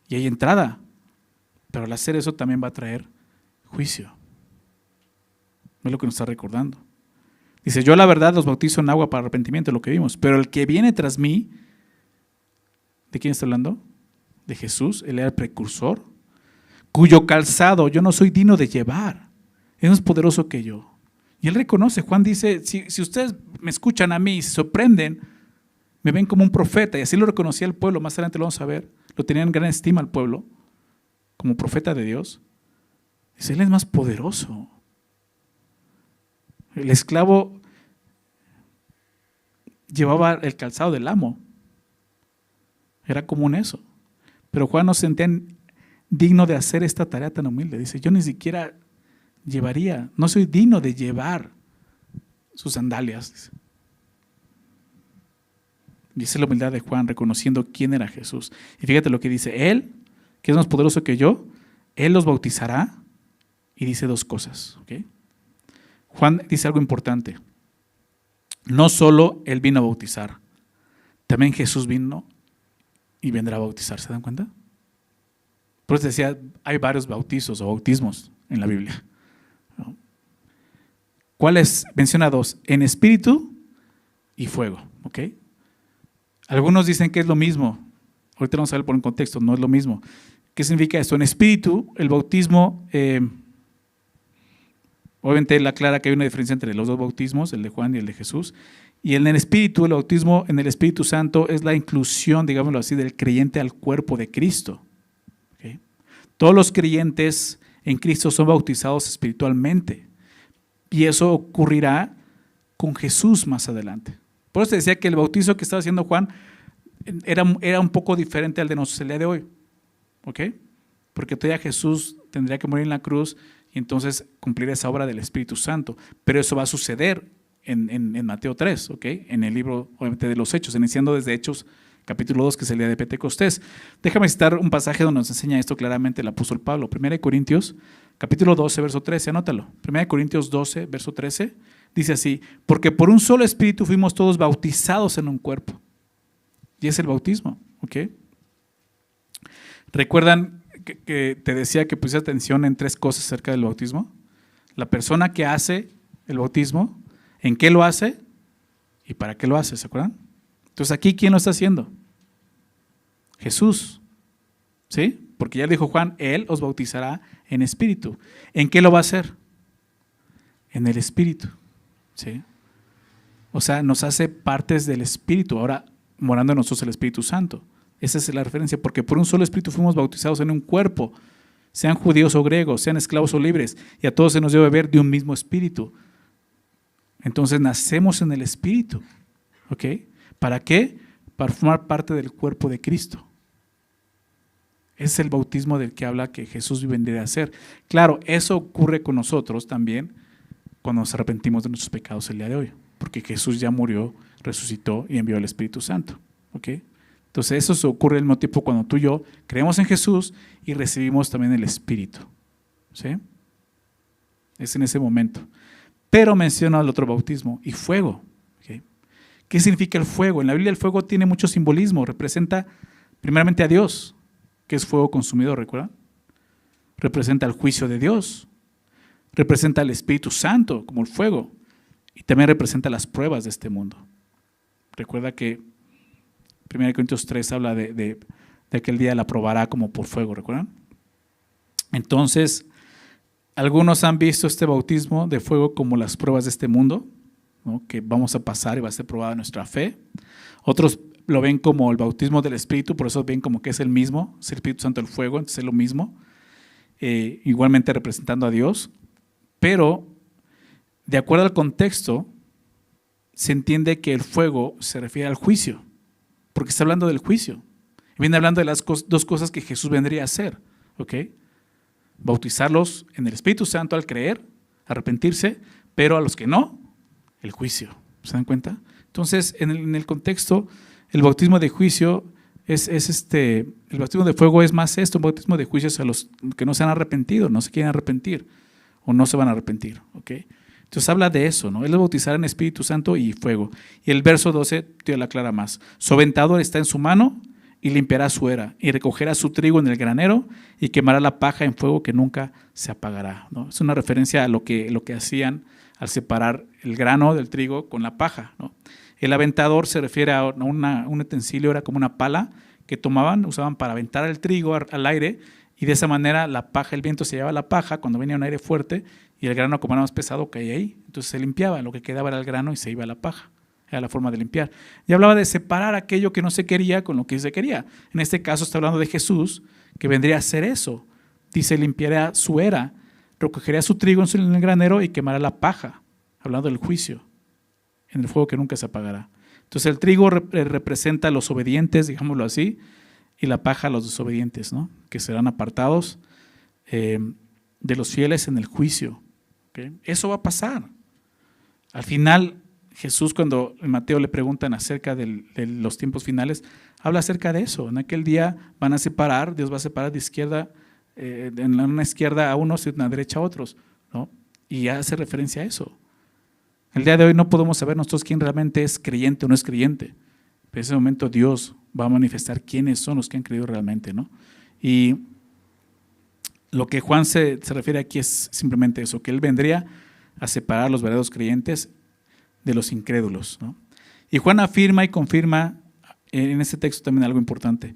Y hay entrada. Pero al hacer eso también va a traer juicio. Es lo que nos está recordando. Dice, yo la verdad los bautizo en agua para arrepentimiento, lo que vimos. Pero el que viene tras mí, ¿de quién está hablando? De Jesús, él era el precursor, cuyo calzado yo no soy digno de llevar. Él es más poderoso que yo. Y él reconoce, Juan dice, si ustedes me escuchan a mí y se sorprenden, me ven como un profeta, y así lo reconocía el pueblo, más adelante lo vamos a ver, lo tenían en gran estima al pueblo, como profeta de Dios. Dice, él es más poderoso. El esclavo llevaba el calzado del amo. Era común eso. Pero Juan no se sentía digno de hacer esta tarea tan humilde. Dice, yo ni siquiera llevaría, no soy digno de llevar sus sandalias. Dice la humildad de Juan, reconociendo quién era Jesús. Y fíjate lo que dice, él, que es más poderoso que yo, él los bautizará, y dice dos cosas. ¿Okay? Juan dice algo importante. No solo él vino a bautizar, también Jesús vino y vendrá a bautizar. ¿Se dan cuenta? Por eso decía, hay varios bautizos o bautismos en la Biblia. ¿No? ¿Cuáles? Menciona dos, en espíritu y fuego. ¿Ok? Algunos dicen que es lo mismo. Ahorita vamos a ver por un contexto, no es lo mismo. ¿Qué significa esto? En espíritu, el bautismo, obviamente él aclara que hay una diferencia entre los dos bautismos, el de Juan y el de Jesús. Y en el espíritu, el bautismo en el Espíritu Santo es la inclusión, digámoslo así, del creyente al cuerpo de Cristo. ¿Okay? Todos los creyentes en Cristo son bautizados espiritualmente. Y eso ocurrirá con Jesús más adelante. Por eso decía que el bautizo que estaba haciendo Juan era un poco diferente al de nosotros el día de hoy. ¿Ok? Porque todavía Jesús tendría que morir en la cruz y entonces cumplir esa obra del Espíritu Santo. Pero eso va a suceder en Mateo 3, ¿ok? En el libro, obviamente, de los Hechos, iniciando desde Hechos, capítulo 2, que es el día de Pentecostés. Déjame citar un pasaje donde nos enseña esto claramente el apóstol Pablo. 1 Corintios, capítulo 12, verso 13, anótalo. 1 Corintios 12, verso 13, dice así, porque por un solo espíritu fuimos todos bautizados en un cuerpo. Y es el bautismo, ¿ok? ¿Recuerdan que te decía que puse atención en tres cosas acerca del bautismo? La persona que hace el bautismo, ¿en qué lo hace? ¿Y para qué lo hace? ¿Se acuerdan? Entonces aquí, ¿quién lo está haciendo? Jesús, ¿sí? Porque ya dijo Juan, Él os bautizará en espíritu. ¿En qué lo va a hacer? En el espíritu, ¿sí? O sea, nos hace partes del espíritu, ahora morando en nosotros el Espíritu Santo. Esa es la referencia, porque por un solo espíritu fuimos bautizados en un cuerpo, sean judíos o griegos, sean esclavos o libres, y a todos se nos dio beber de un mismo espíritu. Entonces nacemos en el espíritu, ¿ok? ¿Para qué? Para formar parte del cuerpo de Cristo. Es el bautismo del que habla que Jesús vendría a hacer. Claro, eso ocurre con nosotros también cuando nos arrepentimos de nuestros pecados el día de hoy, porque Jesús ya murió, resucitó y envió al Espíritu Santo, ¿ok? Entonces eso ocurre al mismo tiempo cuando tú y yo creemos en Jesús y recibimos también el Espíritu, ¿sí? Es en ese momento. Pero menciona el otro bautismo y fuego. ¿Okay? ¿Qué significa el fuego? En la Biblia el fuego tiene mucho simbolismo. Representa primeramente a Dios, que es fuego consumidor, ¿recuerdan? Representa el juicio de Dios. Representa al Espíritu Santo como el fuego. Y también representa las pruebas de este mundo. Recuerda que 1 Corintios 3 habla de aquel día la probará como por fuego, ¿recuerdan? Entonces, algunos han visto este bautismo de fuego como las pruebas de este mundo, ¿no? Que vamos a pasar y va a ser probada nuestra fe. Otros lo ven como el bautismo del Espíritu, por eso ven como que es el mismo, es el Espíritu Santo el fuego, entonces es lo mismo, igualmente representando a Dios. Pero, de acuerdo al contexto, se entiende que el fuego se refiere al juicio, porque está hablando del juicio. Viene hablando de las dos cosas que Jesús vendría a hacer, ¿ok? Bautizarlos en el Espíritu Santo al creer, arrepentirse, pero a los que no, el juicio. ¿Se dan cuenta? Entonces, en el contexto, el bautismo de juicio el bautismo de fuego es más esto, un bautismo de juicio es a los que no se han arrepentido, no se quieren arrepentir o no se van a arrepentir, ¿ok? Entonces habla de eso, ¿no? Él es bautizar en Espíritu Santo y fuego. Y el verso 12 te lo aclara más. Su aventador está en su mano y limpiará su era y recogerá su trigo en el granero y quemará la paja en fuego que nunca se apagará, ¿no? Es una referencia a lo que hacían al separar el grano del trigo con la paja, ¿no? El aventador se refiere a un utensilio, era como una pala que usaban para aventar el trigo al aire, y de esa manera la paja, el viento se llevaba la paja cuando venía un aire fuerte y el grano, como era más pesado, caía ahí. Entonces se limpiaba, lo que quedaba era el grano y se iba la paja. Era la forma de limpiar. Y hablaba de separar aquello que no se quería con lo que se quería. En este caso está hablando de Jesús, que vendría a hacer eso. Dice, limpiará su era, recogerá su trigo en el granero y quemará la paja, hablando del juicio, en el fuego que nunca se apagará. Entonces el trigo representa a los obedientes, digámoslo así, y la paja a los desobedientes, ¿no? Que serán apartados de los fieles en el juicio. ¿Okay? Eso va a pasar. Al final, Jesús, cuando en Mateo le preguntan acerca de los tiempos finales, habla acerca de eso. En aquel día van a separar, Dios va a separar de izquierda, en una izquierda a unos y en una derecha a otros, ¿no? Y hace referencia a eso. El día de hoy no podemos saber nosotros quién realmente es creyente o no es creyente. Pero en ese momento Dios va a manifestar quiénes son los que han creído realmente, ¿no? Y lo que Juan se refiere aquí es simplemente eso, que Él vendría a separar a los verdaderos creyentes de los incrédulos, ¿no? Y Juan afirma y confirma en este texto también algo importante,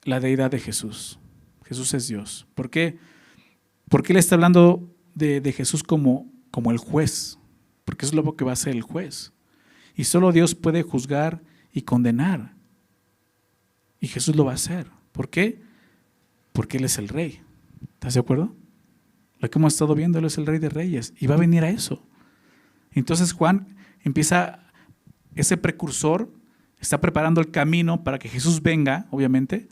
la deidad de Jesús. Jesús es Dios. ¿Por qué? Porque Él está hablando de Jesús como el juez, porque es lo que va a ser el juez. Y solo Dios puede juzgar y condenar. Y Jesús lo va a hacer. ¿Por qué? Porque Él es el rey. ¿Estás de acuerdo? Lo que hemos estado viendo, Él es el rey de reyes y va a venir a eso. Entonces Juan empieza, ese precursor está preparando el camino para que Jesús venga, obviamente,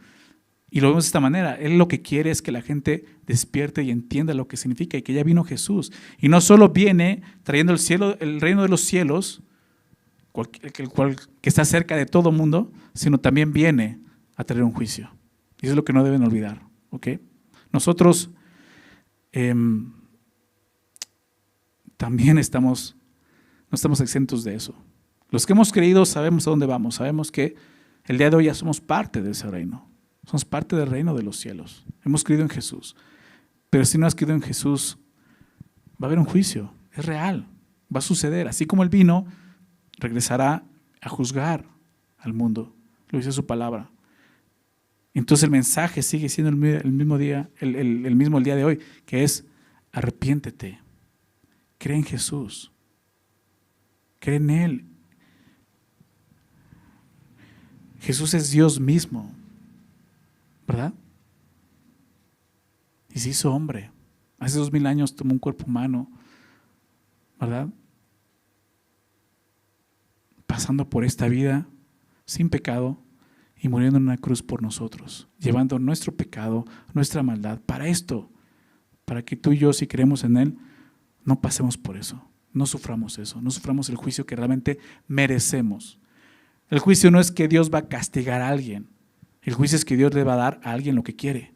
y lo vemos de esta manera. Él lo que quiere es que la gente despierte y entienda lo que significa y que ya vino Jesús. Y no solo viene trayendo el reino de los cielos, que está cerca de todo mundo, sino también viene a traer un juicio. Y eso es lo que no deben olvidar, ¿ok? Nosotros también no estamos exentos de eso. Los que hemos creído sabemos a dónde vamos, sabemos que el día de hoy ya somos parte de ese reino, somos parte del reino de los cielos, hemos creído en Jesús. Pero si no has creído en Jesús, va a haber un juicio, es real, va a suceder. Así como Él vino, regresará a juzgar al mundo, lo dice su palabra. Entonces el mensaje sigue siendo el mismo día, el mismo el día de hoy, que es arrepiéntete, cree en Jesús, cree en Él. Jesús es Dios mismo, ¿verdad? Y se hizo hombre. Hace 2000 años tomó un cuerpo humano, ¿verdad? Pasando por esta vida sin pecado y muriendo en una cruz por nosotros, llevando nuestro pecado, nuestra maldad, para esto, para que tú y yo, si creemos en Él, no pasemos por eso, no suframos eso, no suframos el juicio que realmente merecemos. El juicio no es que Dios va a castigar a alguien, el juicio es que Dios le va a dar a alguien lo que quiere.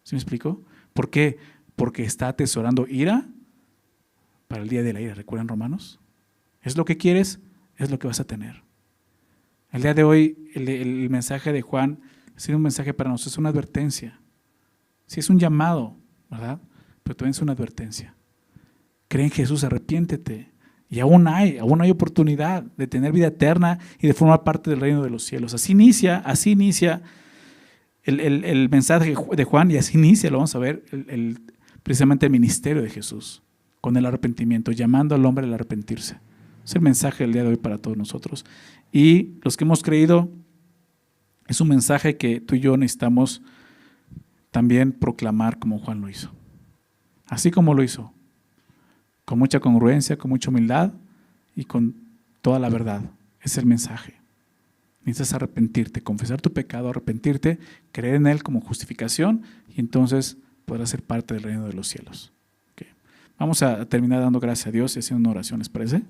¿Sí me explico? ¿Por qué? Porque está atesorando ira para el día de la ira. ¿Recuerdan Romanos? Es lo que quieres, es lo que vas a tener. El día de hoy, el mensaje de Juan es un mensaje para nosotros, es una advertencia. Sí, es un llamado, ¿verdad? Pero también es una advertencia. Cree en Jesús, arrepiéntete. Y aún hay oportunidad de tener vida eterna y de formar parte del reino de los cielos. Así inicia el mensaje de Juan, y así inicia, lo vamos a ver, precisamente el ministerio de Jesús, con el arrepentimiento, llamando al hombre al arrepentirse. Es el mensaje del día de hoy para todos nosotros. Y los que hemos creído, es un mensaje que tú y yo necesitamos también proclamar como Juan lo hizo. Así como lo hizo, con mucha congruencia, con mucha humildad y con toda la verdad. Es el mensaje. Necesitas arrepentirte, confesar tu pecado, arrepentirte, creer en Él como justificación y entonces podrás ser parte del reino de los cielos. Okay. Vamos a terminar dando gracias a Dios y haciendo una oración, ¿les parece?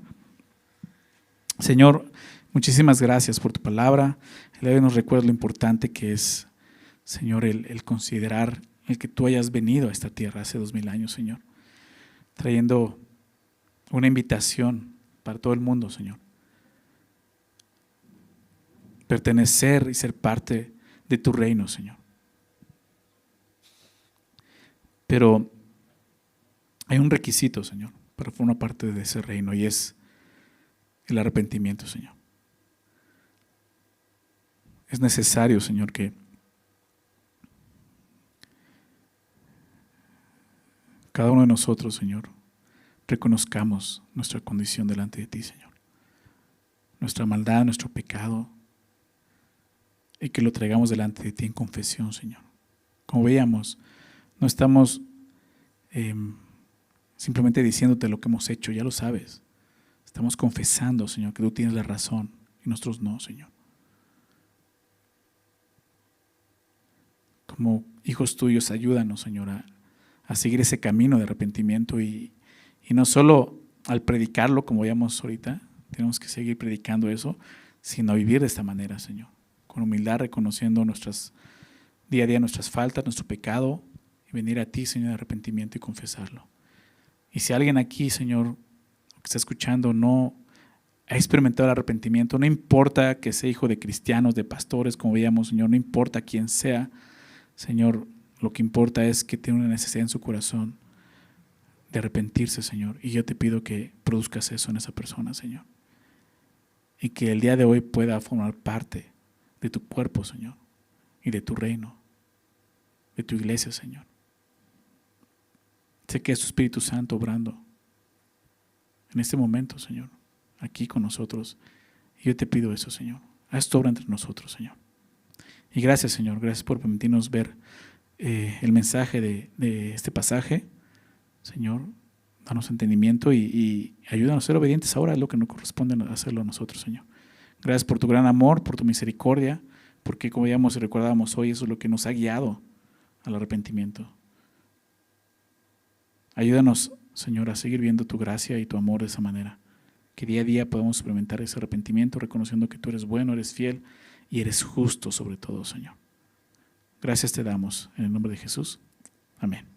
Señor, muchísimas gracias por tu palabra. El día de hoy nos recuerda lo importante que es, Señor, el considerar el que tú hayas venido a esta tierra hace 2000 años, Señor, trayendo una invitación para todo el mundo, Señor. Pertenecer y ser parte de tu reino, Señor. Pero hay un requisito, Señor, para formar parte de ese reino y es el arrepentimiento, Señor. Es necesario, Señor, que cada uno de nosotros, Señor, reconozcamos nuestra condición delante de ti, Señor. Nuestra maldad, nuestro pecado, y que lo traigamos delante de ti en confesión, Señor. Como veíamos, no estamos simplemente diciéndote lo que hemos hecho, ya lo sabes. Estamos confesando, Señor, que tú tienes la razón y nosotros no, Señor. Como hijos tuyos, ayúdanos, Señor, a seguir ese camino de arrepentimiento y no solo al predicarlo, como veíamos ahorita, tenemos que seguir predicando eso, sino a vivir de esta manera, Señor. Con humildad, reconociendo día a día nuestras faltas, nuestro pecado, y venir a ti, Señor, de arrepentimiento y confesarlo. Y si alguien aquí, Señor, que está escuchando, no ha experimentado el arrepentimiento, no importa que sea hijo de cristianos, de pastores, como veíamos, Señor, no importa quién sea, Señor, lo que importa es que tiene una necesidad en su corazón de arrepentirse, Señor. Y yo te pido que produzcas eso en esa persona, Señor. Y que el día de hoy pueda formar parte de tu cuerpo, Señor, y de tu reino, de tu iglesia, Señor. Sé que es tu Espíritu Santo obrando en este momento, Señor, aquí con nosotros. Y yo te pido eso, Señor. Haz tu obra entre nosotros, Señor. Y gracias, Señor, gracias por permitirnos ver el mensaje de este pasaje. Señor, danos entendimiento y ayúdanos a ser obedientes ahora, es lo que nos corresponde hacerlo a nosotros, Señor. Gracias por tu gran amor, por tu misericordia, porque como veíamos y recordábamos hoy, eso es lo que nos ha guiado al arrepentimiento. Ayúdanos, Señor, a seguir viendo tu gracia y tu amor de esa manera. Que día a día podamos experimentar ese arrepentimiento, reconociendo que tú eres bueno, eres fiel y eres justo sobre todo, Señor. Gracias te damos en el nombre de Jesús. Amén.